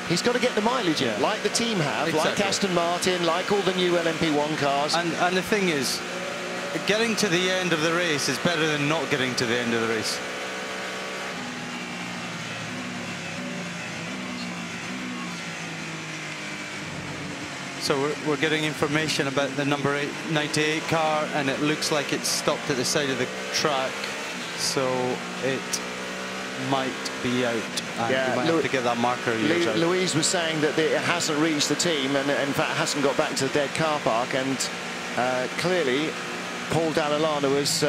he's got to get the mileage in, like the team have, like Aston Martin, like all the new LMP1 cars. And the thing is, getting to the end of the race is better than not getting to the end of the race. So we're getting information about the number 98 car, and it looks like it's stopped at the side of the track, so it might be out. And you might have to get that marker. Louise was saying that it hasn't reached the team, and in fact hasn't got back to the dead car park, and clearly Paul Dall'Anna was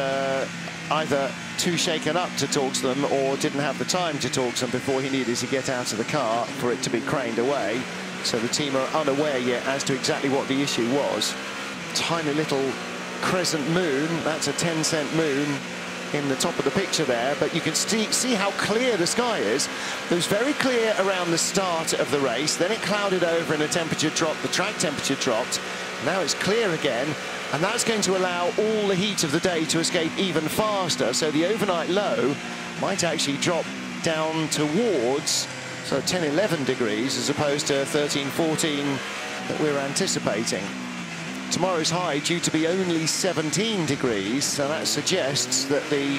either too shaken up to talk to them or didn't have the time to talk to them before he needed to get out of the car for it to be craned away. So the team are unaware yet as to exactly what the issue was. Tiny little crescent moon, that's a 10-cent moon in the top of the picture there, but you can see how clear the sky is. It was very clear around the start of the race, then it clouded over and the temperature dropped, the track temperature dropped. Now it's clear again, and that's going to allow all the heat of the day to escape even faster, so the overnight low might actually drop down towards 10-11 degrees as opposed to 13-14 that we're anticipating. Tomorrow's high due to be only 17 degrees, so that suggests that the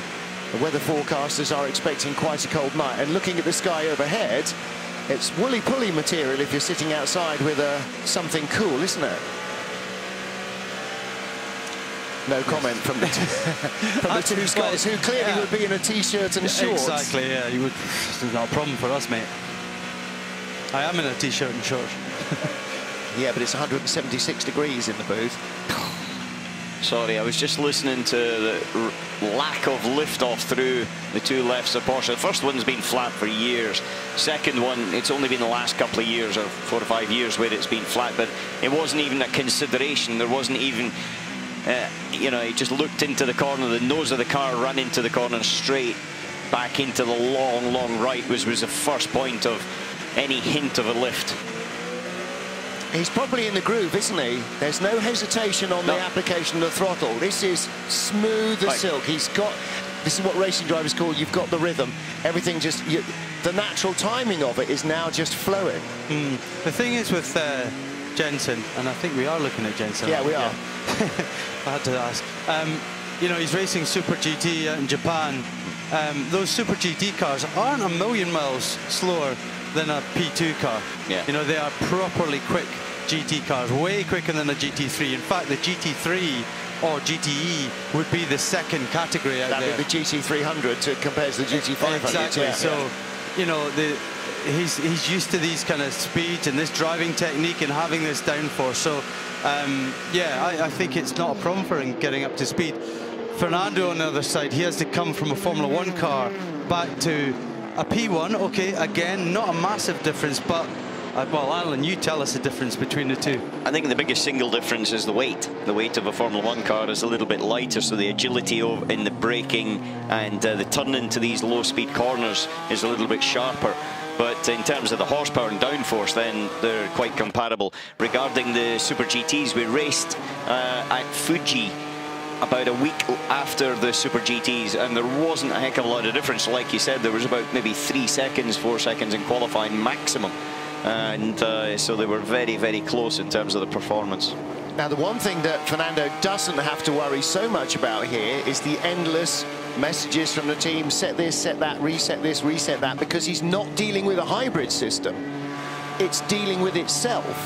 weather forecasters are expecting quite a cold night. And looking at the sky overhead, it's woolly-pulley material if you're sitting outside with something cool, isn't it? No comment from the two Scots who clearly would be in a t-shirt and shorts. Exactly, yeah. You would. It's not a problem for us, mate. I am in a t-shirt and shorts. Yeah, but it's 176 degrees in the booth. Sorry, I was just listening to the lack of liftoff through the two lefts of Porsche. The first one's been flat for years. Second one, it's only been the last couple of years, or 4 or 5 years, where it's been flat, but it wasn't even a consideration. There wasn't even, you know, he just looked into the corner, the nose of the car ran into the corner and straight back into the long, long right was the first point of any hint of a lift. He's probably in the groove, isn't he? There's no hesitation on the application of the throttle. This is smooth as silk. He's got, this is what racing drivers call, you've got the rhythm. Everything just, the natural timing of it is now just flowing. The thing is with Jenson, and I think we are looking at Jenson. Yeah, we are. I had to ask. You know, he's racing Super GT out in Japan. Those Super GT cars aren't a million miles slower than a P2 car. Yeah. You know, they are properly quick GT cars, way quicker than a GT3. In fact, the GT3 or GTE would be the second category out there. That'd be the GT300 compared to the GT500. Exactly. Yeah. So, you know, he's used to these kind of speeds and this driving technique and having this downforce. So, yeah, I think it's not a problem for him getting up to speed. Fernando on the other side, he has to come from a Formula 1 car back to a P1. Okay, again, not a massive difference, but well, Alan, you tell us the difference between the two. I think the biggest single difference is the weight. The weight of a Formula 1 car is a little bit lighter, so the agility in the braking and the turn into these low-speed corners is a little bit sharper. But in terms of the horsepower and downforce, then they're quite comparable. Regarding the Super GTs, we raced at Fuji about a week after the Super GTs, and there wasn't a heck of a lot of difference. Like you said, there was about maybe 3 seconds, 4 seconds in qualifying maximum, and so they were very, very close in terms of the performance. Now, the one thing that Fernando doesn't have to worry so much about here is the endless messages from the team, set this, set that, reset this, reset that, because he's not dealing with a hybrid system. It's dealing with itself.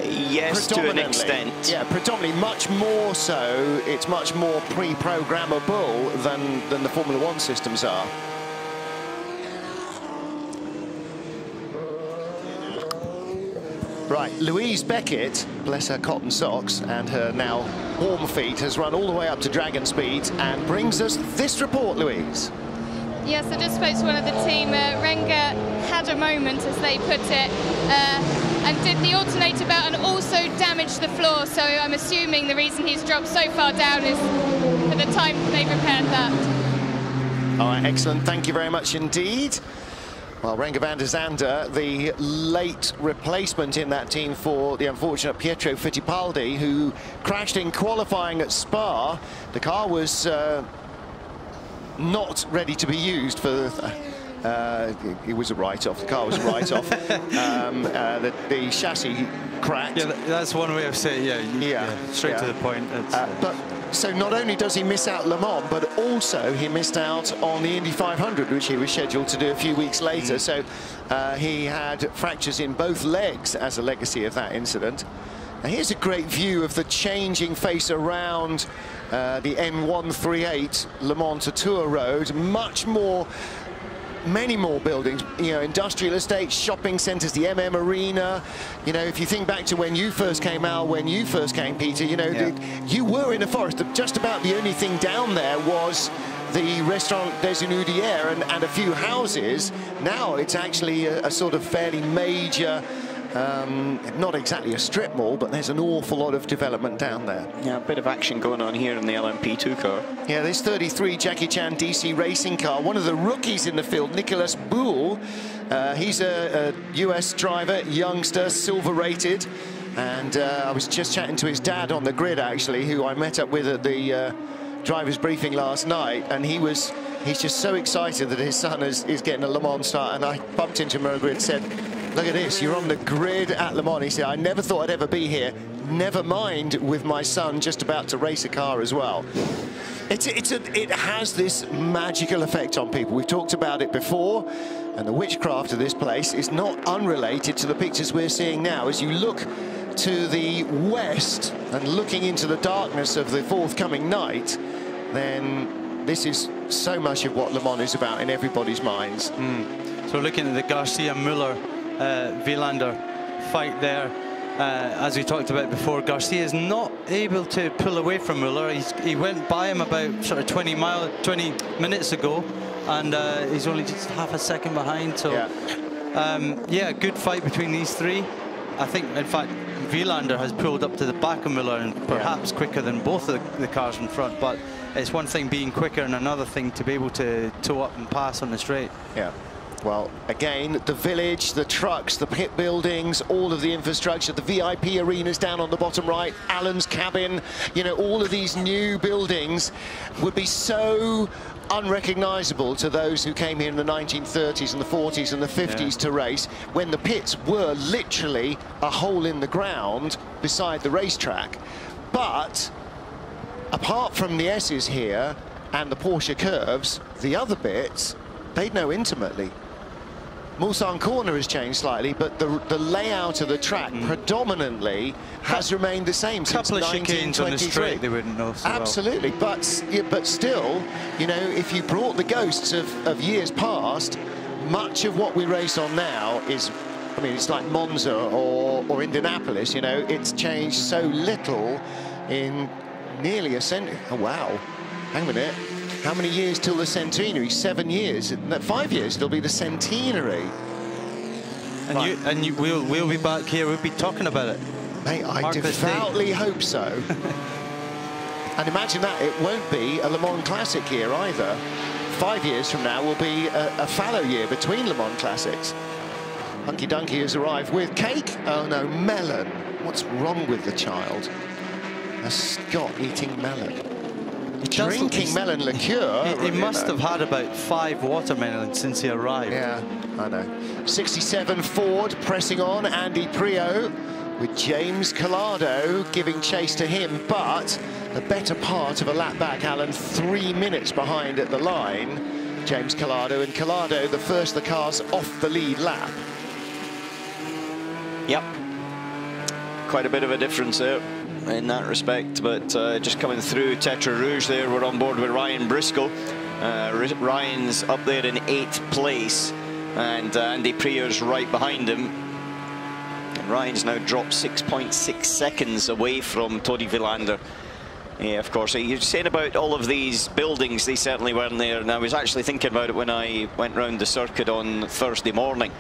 Yes, to an extent. Yeah, predominantly, much more so. It's much more pre-programmable than the Formula One systems are. Right, Louise Beckett, bless her cotton socks and her now warm feet, has run all the way up to Dragon Speed and brings us this report, Louise. Yes, I just spoke to one of the team. Renger had a moment, as they put it, and did the alternator belt and also damaged the floor. So I'm assuming the reason he's dropped so far down is for the time they repaired that. All right, excellent. Thank you very much indeed. Well, Renger van der Zande, the late replacement in that team for the unfortunate Pietro Fittipaldi, who crashed in qualifying at Spa. The car was not ready to be used for it was a write-off. The car was a write-off. The chassis cracked. Yeah, that's one way of saying, straight to the point. But so not only does he miss out Le Mans, but also he missed out on the Indy 500, which he was scheduled to do a few weeks later. So he had fractures in both legs as a legacy of that incident. Now here's a great view of the changing face around the N138 Le Mans to Tour Road. Many more buildings, you know, industrial estates, shopping centres, the MM Arena. You know, if you think back to when you first came out, when you first came, Peter, you know, you were in a forest. Just about the only thing down there was the Restaurant des Unaudières and a few houses. Now it's actually a sort of fairly major, not exactly a strip mall, but there's an awful lot of development down there. Yeah, a bit of action going on here in the LMP2 car. Yeah, this 33 Jackie Chan DC racing car, one of the rookies in the field, Nicolas Boule. He's a US driver, youngster, silver rated. And I was just chatting to his dad on the grid, actually, who I met up with at the driver's briefing last night. And he's just so excited that his son is getting a Le Mans start. And I bumped into him on the grid, said, look at this, you're on the grid at Le Mans. He said, I never thought I'd ever be here, never mind with my son just about to race a car as well. It has this magical effect on people. We've talked about it before, and the witchcraft of this place is not unrelated to the pictures we're seeing now. As you look to the west and looking into the darkness of the forthcoming night, then this is so much of what Le Mans is about in everybody's minds. So we're looking at the Garcia-Muller Vilander fight there. As we talked about before, Garcia is not able to pull away from Muller. He went by him about sort of 20 minutes ago, and he's only just half a second behind. So yeah, good fight between these three. I think, in fact, Vilander has pulled up to the back of Muller, and perhaps quicker than both of the cars in front. But it's one thing being quicker and another thing to be able to tow up and pass on the straight. Yeah. Well, again, the village, the trucks, the pit buildings, all of the infrastructure, the VIP arenas down on the bottom right, Alan's cabin, you know, all of these new buildings would be so unrecognizable to those who came here in the 1930s and the 40s and the 50s to race, when the pits were literally a hole in the ground beside the racetrack. But apart from the S's here and the Porsche curves, the other bits, they'd know intimately. Mulsanne Corner has changed slightly, but the layout of the track predominantly has remained the same since 1923. Chicanes on the straight, they wouldn't know so absolutely, well. But still, you know, if you brought the ghosts of years past, much of what we race on now is, I mean, it's like Monza or Indianapolis, you know, it's changed so little in nearly a century. Oh, wow. Hang a minute. How many years till the centenary? 7 years. 5 years, it'll be the centenary. And we'll be back here. We'll be talking about it. Mate, I devoutly hope so. And imagine that, it won't be a Le Mans Classic year either. 5 years from now will be a fallow year between Le Mans Classics. Hunky Dunky has arrived with cake. Oh no, melon. What's wrong with the child? A Scot eating melon. Drinking melon liqueur. He must have had about 5 watermelons since he arrived. Yeah, I know. 67 Ford pressing on, Andy Prio with James Collado giving chase to him, but the better part of a lap back, Alan, 3 minutes behind at the line. James Collado, and Collado the first of the cars off the lead lap. Yep. quite a bit of a difference there in that respect. But just coming through Tetra Rouge there, we're on board with Ryan Briscoe. Ryan's up there in 8th place, and Andy Prier's right behind him. And Ryan's now dropped 6.6 seconds away from Tony Villander. Yeah, of course. You're saying about all of these buildings, they certainly weren't there. And I was actually thinking about it when I went round the circuit on Thursday morning,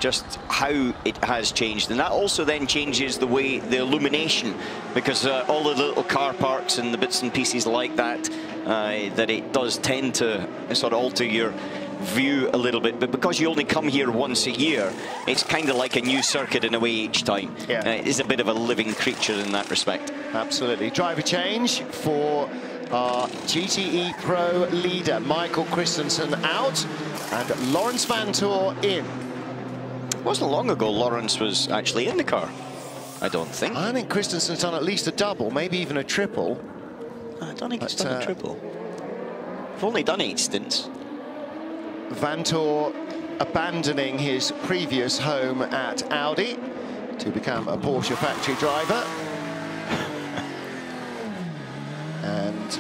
just how it has changed. And that also then changes the way, the illumination, because all the little car parks and the bits and pieces like that, that it does tend to sort of alter your view a little bit. But because you only come here once a year, it's kind of like a new circuit in a way each time. Yeah. It is a bit of a living creature in that respect. Absolutely. Driver change for our GTE Pro leader, Michael Christensen out, and Lawrence Vantor in. It wasn't long ago Lawrence was actually in the car, I don't think. I think Christensen's done at least a double, maybe even a triple. I don't think he's done a triple. I've only done 8 stints. Vantor abandoning his previous home at Audi to become a Porsche factory driver. And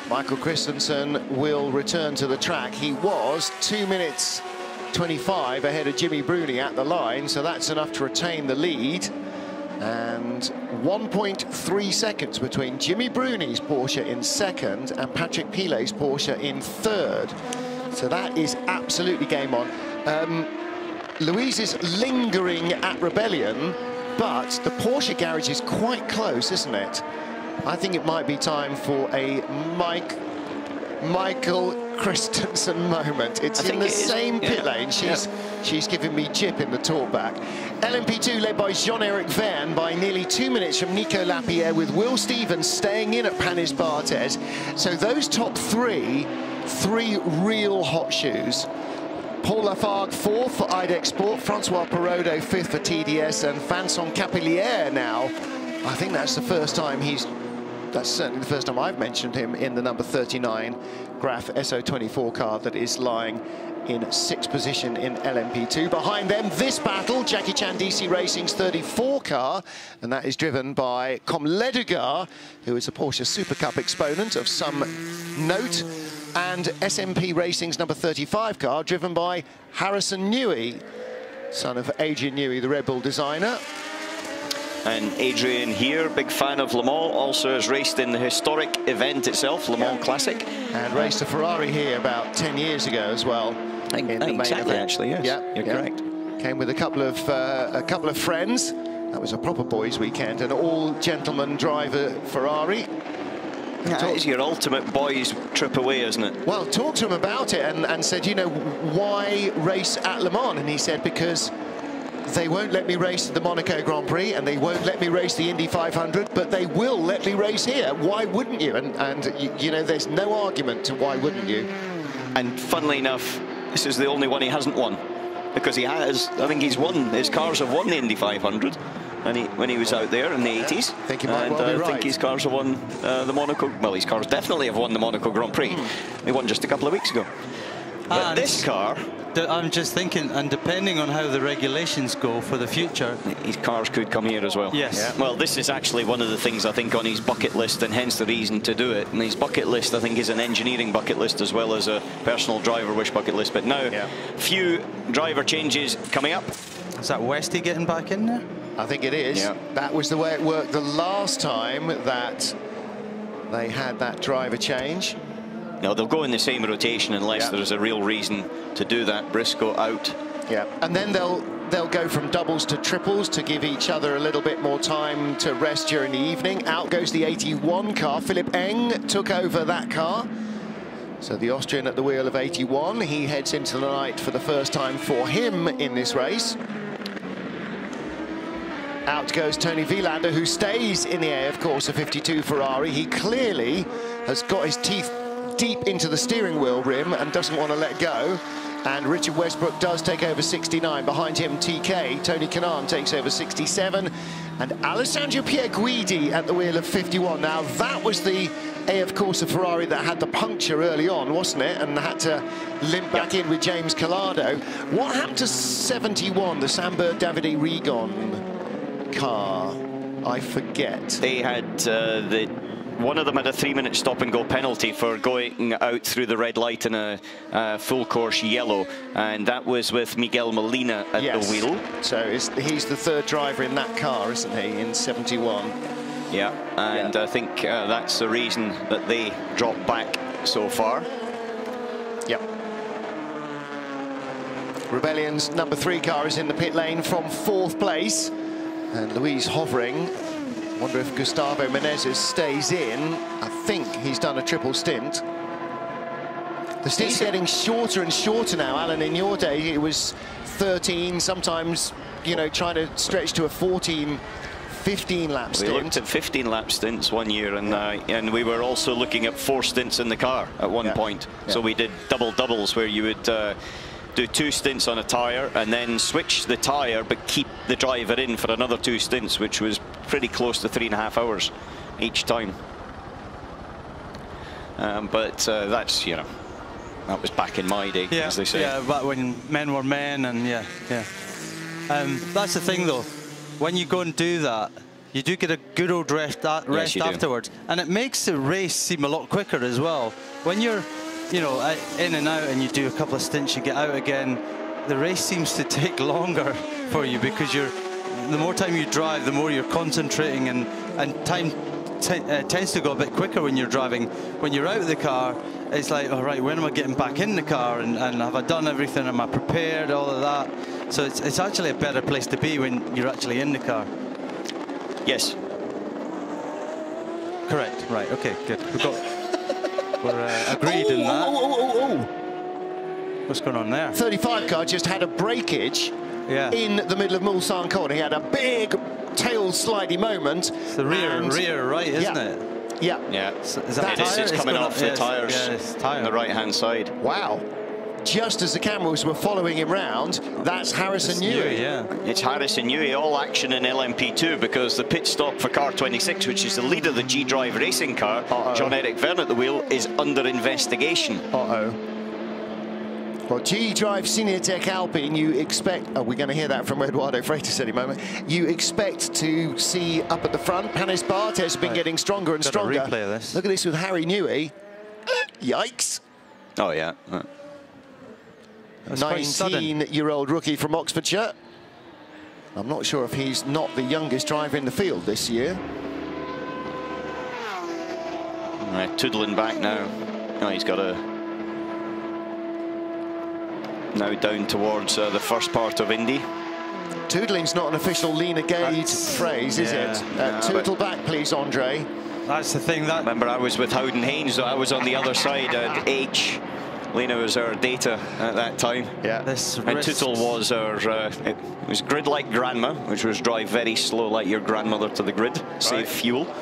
Michael Christensen will return to the track. He was 2 minutes 25 ahead of Jimmy Bruni at the line, so that's enough to retain the lead. And 1.3 seconds between Jimmy Bruni's Porsche in second and Patrick Pilet's Porsche in third. So that is absolutely game on. Louise is lingering at Rebellion, but the Porsche garage is quite close, isn't it? I think it might be time for a Michael Christensen moment. It's in the same pit lane. She's giving me chip in the talkback. LMP2 led by Jean-Eric Verne by nearly 2 minutes from Nico Lapierre, with Will Stevens staying in at Panis Barthez. So those top three real hot shoes. Paul Lafargue 4th for IDEX Sport, Francois Perrodo 5th for TDS, and Vincent Capilliere now. I think that's the first time that's certainly the first time I've mentioned him in the number 39 Graf SO24 car that is lying in 6th position in LMP2. Behind them, this battle, Jackie Chan DC Racing's 34 car, and that is driven by Com Ledegar, who is a Porsche Super Cup exponent of some note, and SMP Racing's number 35 car, driven by Harrison Newey, son of Adrian Newey, the Red Bull designer. And Adrian here, big fan of Le Mans, also has raced in the historic event itself, Le Mans Classic. And raced a Ferrari here about 10 years ago as well. In the main event. Actually, yes. Yeah, You're correct. Came with a couple of friends. That was a proper boys' weekend, an all-gentleman driver Ferrari. That is your ultimate boys' trip away, isn't it? Well, talked to him about it and said, you know, why race at Le Mans? And he said, because they won't let me race the Monaco Grand Prix and they won't let me race the Indy 500, but they will let me race here. Why wouldn't you? And you know, there's no argument to why wouldn't you. And funnily enough, this is the only one he hasn't won, because he has, I think he's won, his cars have won the Indy 500 when he was out there in the 80s. I think he might well be right. I think his cars have won the Monaco, well, his cars definitely have won the Monaco Grand Prix. They won just a couple of weeks ago. But this car, I'm just thinking, and depending on how the regulations go for the future, his cars could come here as well. Yes. Yeah. Well, this is actually one of the things I think on his bucket list, and hence the reason to do it. And his bucket list, I think, is an engineering bucket list as well as a personal driver wish bucket list. But now, few driver changes coming up. Is that Westy getting back in there? I think it is. Yeah. That was the way it worked the last time that they had that driver change. No, they'll go in the same rotation unless there's a real reason to do that. Briscoe out. Yeah, and then they'll go from doubles to triples to give each other a little bit more time to rest during the evening. Out goes the 81 car. Philipp Eng took over that car. So the Austrian at the wheel of 81. He heads into the night for the first time for him in this race. Out goes Tony Villander, who stays in the air, of course, a 52 Ferrari. He clearly has got his teeth deep into the steering wheel rim and doesn't want to let go. And Richard Westbrook does take over 69. Behind him, TK, Tony Kanaan takes over 67. And Alessandro Pierguidi at the wheel of 51. Now, that was the AF Corsa Ferrari that had the puncture early on, wasn't it? And had to limp back in with James Collado. What happened to 71, the Sambert Davide Rigon car? I forget. They had one of them had a 3-minute stop-and-go penalty for going out through the red light in a full course yellow, and that was with Miguel Molina at the wheel. So he's the third driver in that car, isn't he, in 71? Yeah, and I think that's the reason that they dropped back so far. Yep. Rebellion's number 3 car is in the pit lane from 4th place, and Luis hovering. Wonder if Gustavo Menezes stays in. I think he's done a triple stint. The stint's getting shorter and shorter now, Alan. In your day, it was 13, sometimes, you know, trying to stretch to a 14, 15-lap stint. We looked at 15-lap stints one year, and we were also looking at 4 stints in the car at one point. So we did doubles where you would do 2 stints on a tyre and then switch the tyre but keep the driver in for another 2 stints, which was pretty close to 3.5 hours each time. But that's, you know, that was back in my day, as they say. Yeah, back when men were men, and that's the thing though, when you go and do that, you do get a good old rest afterwards, and it makes the race seem a lot quicker as well. When you're, you know, in and out and you do a couple of stints, you get out again, the race seems to take longer for you, because the more time you drive, the more you're concentrating, and time tends to go a bit quicker when you're driving. When you're out of the car, it's like, all right, when am I getting back in the car, and have I done everything, am I prepared, all of that. So it's actually a better place to be when you're actually in the car. Yes. Correct. Right. Okay. Good. We're agreed in that. What's going on there? 35 car just had a breakage in the middle of Mulsanne corner. He had a big tail slidey moment. It's the rear right, isn't it? Yeah. Yeah. Is that it's coming off the tyres on the right-hand side. Wow. Just as the cameras were following him round, that's Harrison Newey. It's Harrison Newey, all action in LMP2, because the pit stop for car 26, which is the leader of the G-Drive racing car, John-Eric Verne at the wheel, is under investigation. Well, G-Drive Senior Tech Alpine, you expect... Oh, we're going to hear that from Eduardo Freitas any moment. You expect to see up at the front, Panis Bartes has been getting stronger and stronger. Replay of this. Look at this with Harry Newey. Yikes. Oh, yeah. 19-year-old rookie from Oxfordshire. I'm not sure if he's not the youngest driver in the field this year. Toodling back now. Oh, he's got now down towards the first part of Indy. Toodling's not an official Lena Gade phrase, is it? Toodle back, please, Andre. That's the thing. Remember, I was with Howden Haynes, so I was on the other side at H. Lena was our data at that time. Yeah. And Tootle was our, it was grid like grandma, which was drive very slow like your grandmother to the grid, save fuel.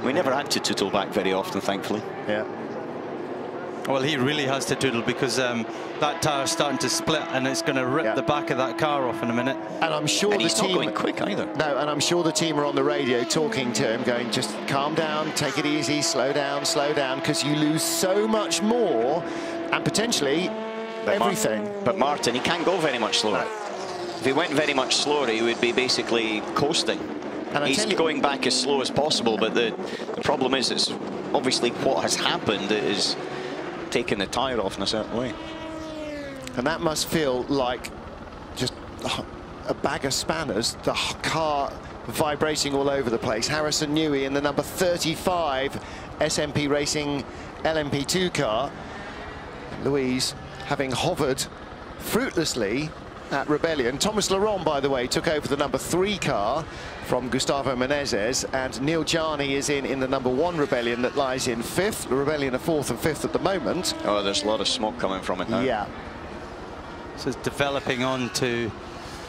We never had to tootle back very often, thankfully. Yeah. Well, he really has to tootle, because that tyre's starting to split, and it's going to rip the back of that car off in a minute. And I'm sure he's not going quick either. No, and I'm sure the team are on the radio talking to him, going, just calm down, take it easy, slow down, because you lose so much more, and potentially everything. But Martin, he can't go very much slower. If he went very much slower, he would be basically coasting. And he's going back as slow as possible, but the problem is, it's obviously what has happened is taking the tyre off in a certain way. And that must feel like just a bag of spanners, the car vibrating all over the place. Harrison Newey in the number 35 SMP Racing LMP2 car. Louise having hovered fruitlessly at Rebellion. Thomas Laurent, by the way, took over the number 3 car from Gustavo Menezes, and Neil Jarney is in the number 1 Rebellion that lies in 5th. The Rebellion are 4th and 5th at the moment. Oh, there's a lot of smoke coming from it now. Yeah. So it's developing on to...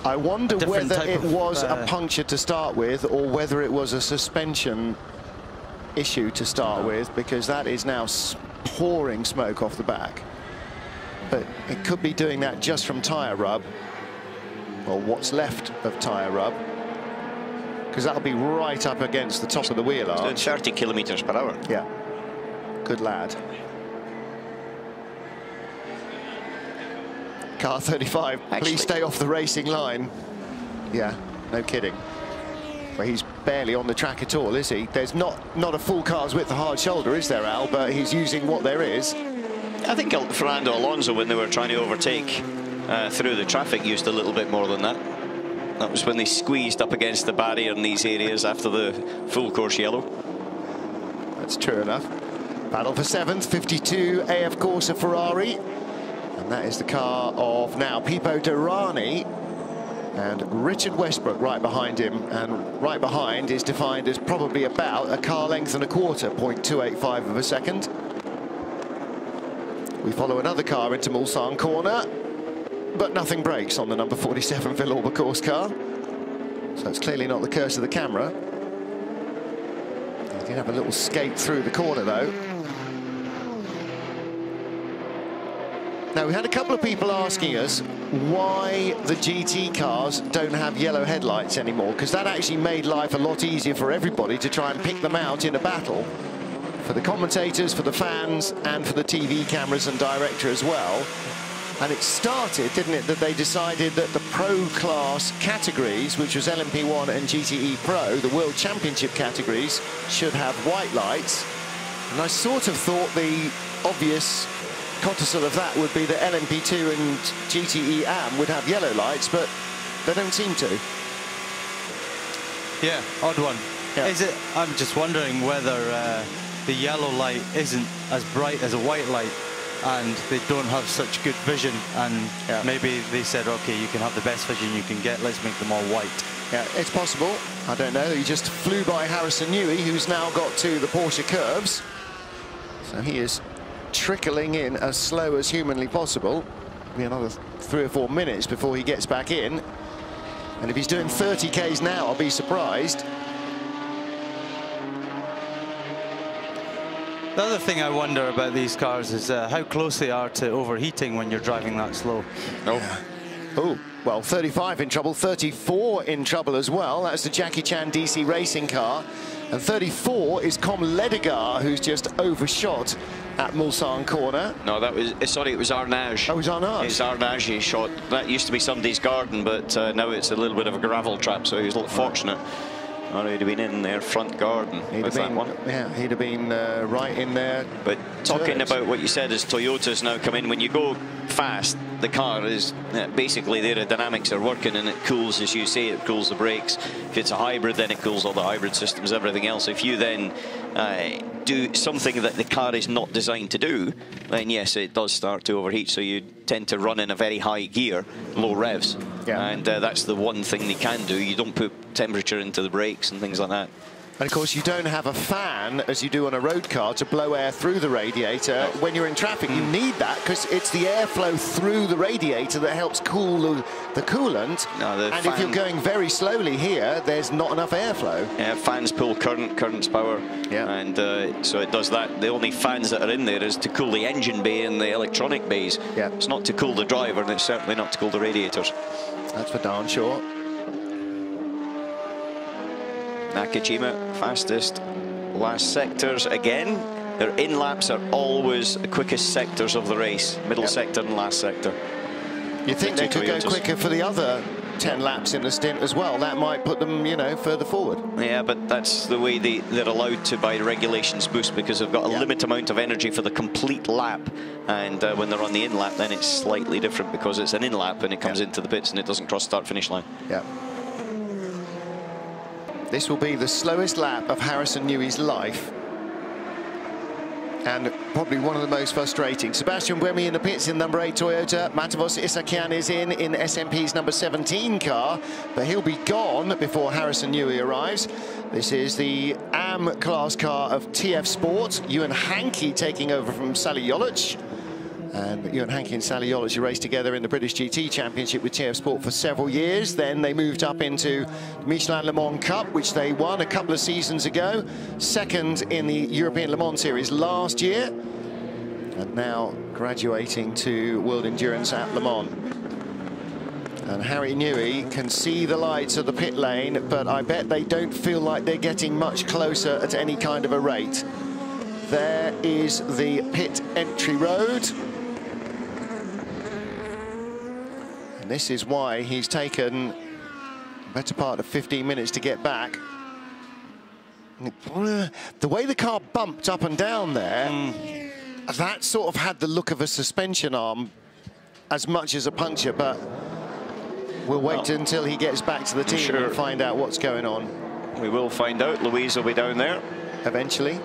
I wonder whether it was a puncture to start with, or whether it was a suspension issue to start with, because that is now pouring smoke off the back. But it could be doing that just from tyre rub, or what's left of tyre rub, because that'll be right up against the top of the wheel arch. It's doing 30 kilometers per hour. Yeah, good lad. Car 35, please stay off the racing line. Yeah, no kidding. Well, he's barely on the track at all, is he? There's not a full car's width of hard shoulder, is there, Al? But he's using what there is. I think Fernando Alonso, when they were trying to overtake through the traffic, used a little bit more than that. That was when they squeezed up against the barrier in these areas after the full course yellow. That's true enough. Battle for 7th, 52 AF Corsa Ferrari. And that is the car of now Pipo Derani and Richard Westbrook right behind him. And right behind is defined as probably about a car length and a quarter, 0.285 of a second. We follow another car into Mulsanne corner, but nothing breaks on the number 47 Villorba course car. So it's clearly not the curse of the camera. He did have a little skate through the corner, though. Now, we had a couple of people asking us why the GT cars don't have yellow headlights anymore, because that actually made life a lot easier for everybody to try and pick them out in a battle. For the commentators, for the fans, and for the TV cameras and director as well. And it started, didn't it, that they decided that the Pro Class categories, which was LMP1 and GTE Pro, the World Championship categories, should have white lights. And I sort of thought the obvious countersul of that would be that LMP2 and GTE AM would have yellow lights, but they don't seem to. Yeah, odd one. Yeah. Is it? I'm just wondering whether the yellow light isn't as bright as a white light, and they don't have such good vision, and maybe they said, okay, you can have the best vision you can get, let's make them all white. Yeah, it's possible. I don't know. He just flew by Harrison Newey, who's now got to the Porsche curbs. So he is trickling in as slow as humanly possible. It'll be another 3 or 4 minutes before he gets back in. And if he's doing 30 Ks now, I'll be surprised. The other thing I wonder about these cars is how close they are to overheating when you're driving that slow. Oh, well, 35 in trouble, 34 in trouble as well. That's the Jackie Chan DC racing car. And 34 is Com Ledegar, who's just overshot at Mulsanne corner. No, that was, sorry, it was Arnage. Oh, it was Arnage. It's Arnage he shot. That used to be somebody's garden, but now it's a little bit of a gravel trap, so he was a little fortunate. Or he'd have been in their front garden with that one. Yeah, he'd have been right in there. But talking about what you said as Toyotas now come in, when you go fast, the car is basically the aerodynamics are working and it cools, as you say, it cools the brakes. If it's a hybrid, then it cools all the hybrid systems, everything else. If you then do something that the car is not designed to do, then yes, it does start to overheat. So you tend to run in a very high gear, low revs. Yeah. And that's the one thing they can do. You don't put temperature into the brakes and things like that. And of course, you don't have a fan, as you do on a road car, to blow air through the radiator. When you're in traffic, you need that, because it's the airflow through the radiator that helps cool the coolant. No, and if you're going very slowly here, there's not enough airflow. Yeah, fans pull current, current's power. Yeah. And so it does that. The only fans that are in there is to cool the engine bay and the electronic bays. Yeah. It's not to cool the driver, and it's certainly not to cool the radiators. That's for darn sure. Nakajima, fastest last sectors again. Their in-laps are always the quickest sectors of the race, middle sector and last sector. You think they could go quicker for the other 10 laps in the stint as well? That might put them, you know, further forward. Yeah, but that's the way they're allowed to by regulations boost, because they've got a limited amount of energy for the complete lap. And when they're on the in-lap, then it's slightly different, because it's an in-lap and it comes into the pits and it doesn't cross start-finish line. Yeah. This will be the slowest lap of Harrison Newey's life, and probably one of the most frustrating. Sebastian Buemi in the pits in number 8 Toyota. Matavos Isakian is in SMP's number 17 car, but he'll be gone before Harrison Newey arrives. This is the AM class car of TF Sport. Ewan Hankey taking over from Sally Jolic. And Ewan Hankey and Sally Jolic raced together in the British GT Championship with TF Sport for several years. Then they moved up into the Michelin Le Mans Cup, which they won a couple of seasons ago. Second in the European Le Mans Series last year. And now graduating to World Endurance at Le Mans. And Harry Newey can see the lights of the pit lane, but I bet they don't feel like they're getting much closer at any kind of a rate. There is the pit entry road. This is why he's taken the better part of 15 minutes to get back. The way the car bumped up and down there, that sort of had the look of a suspension arm as much as a puncture, but we'll wait until he gets back to the team and find out what's going on. We will find out. Louise will be down there. Eventually.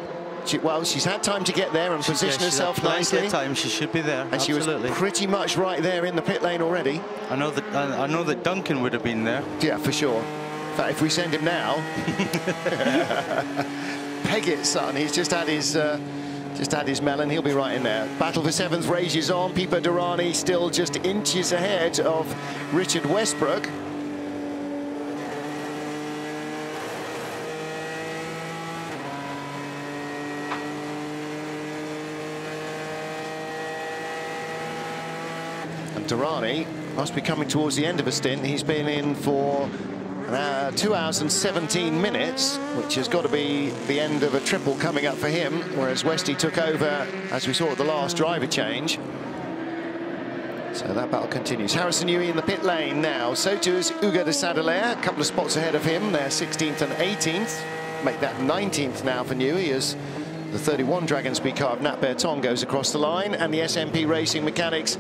Well, she's had time to get there and position herself nicely. Time. She should be there. And absolutely. She was pretty much right there in the pit lane already. I know that Duncan would have been there. Yeah, for sure. In fact, if we send him now, peg it, son. He's just had his melon. He'll be right in there. Battle for seventh rages on. Pipo Derani still just inches ahead of Richard Westbrook. Derani must be coming towards the end of a stint. He's been in for 2 hours and 17 minutes, which has got to be the end of a triple coming up for him, whereas Westy took over, as we saw at the last driver change. So that battle continues. Harrison Newey in the pit lane now. So too is Hugo de Sadelaire, a couple of spots ahead of him. They're 16th and 18th. Make that 19th now for Newey as the 31 Dragon Speed car of Nat Berton goes across the line, and the SMP Racing mechanics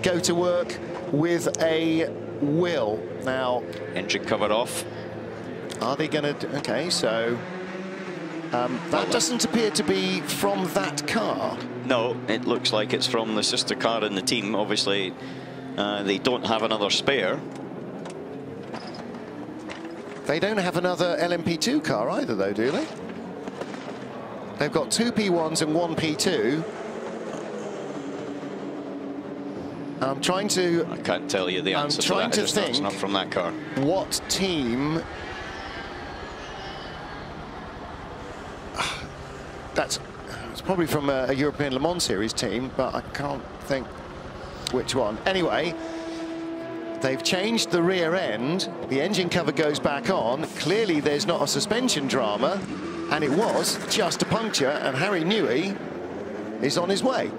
go to work with a will. Now, engine cover off. Are they going to? Okay, so that doesn't appear to be from that car. No, it looks like it's from the sister car in the team. Obviously, they don't have another spare. They don't have another LMP2 car either, though, do they? They've got 2 P1s and 1 P2. I'm trying to... I can't tell you the answer to that. I'm trying to think it's not from that car. What team... It's probably from a European Le Mans Series team, but I can't think which one. Anyway, they've changed the rear end. The engine cover goes back on. Clearly, there's not a suspension drama, and it was just a puncture, and Harry Newey is on his way.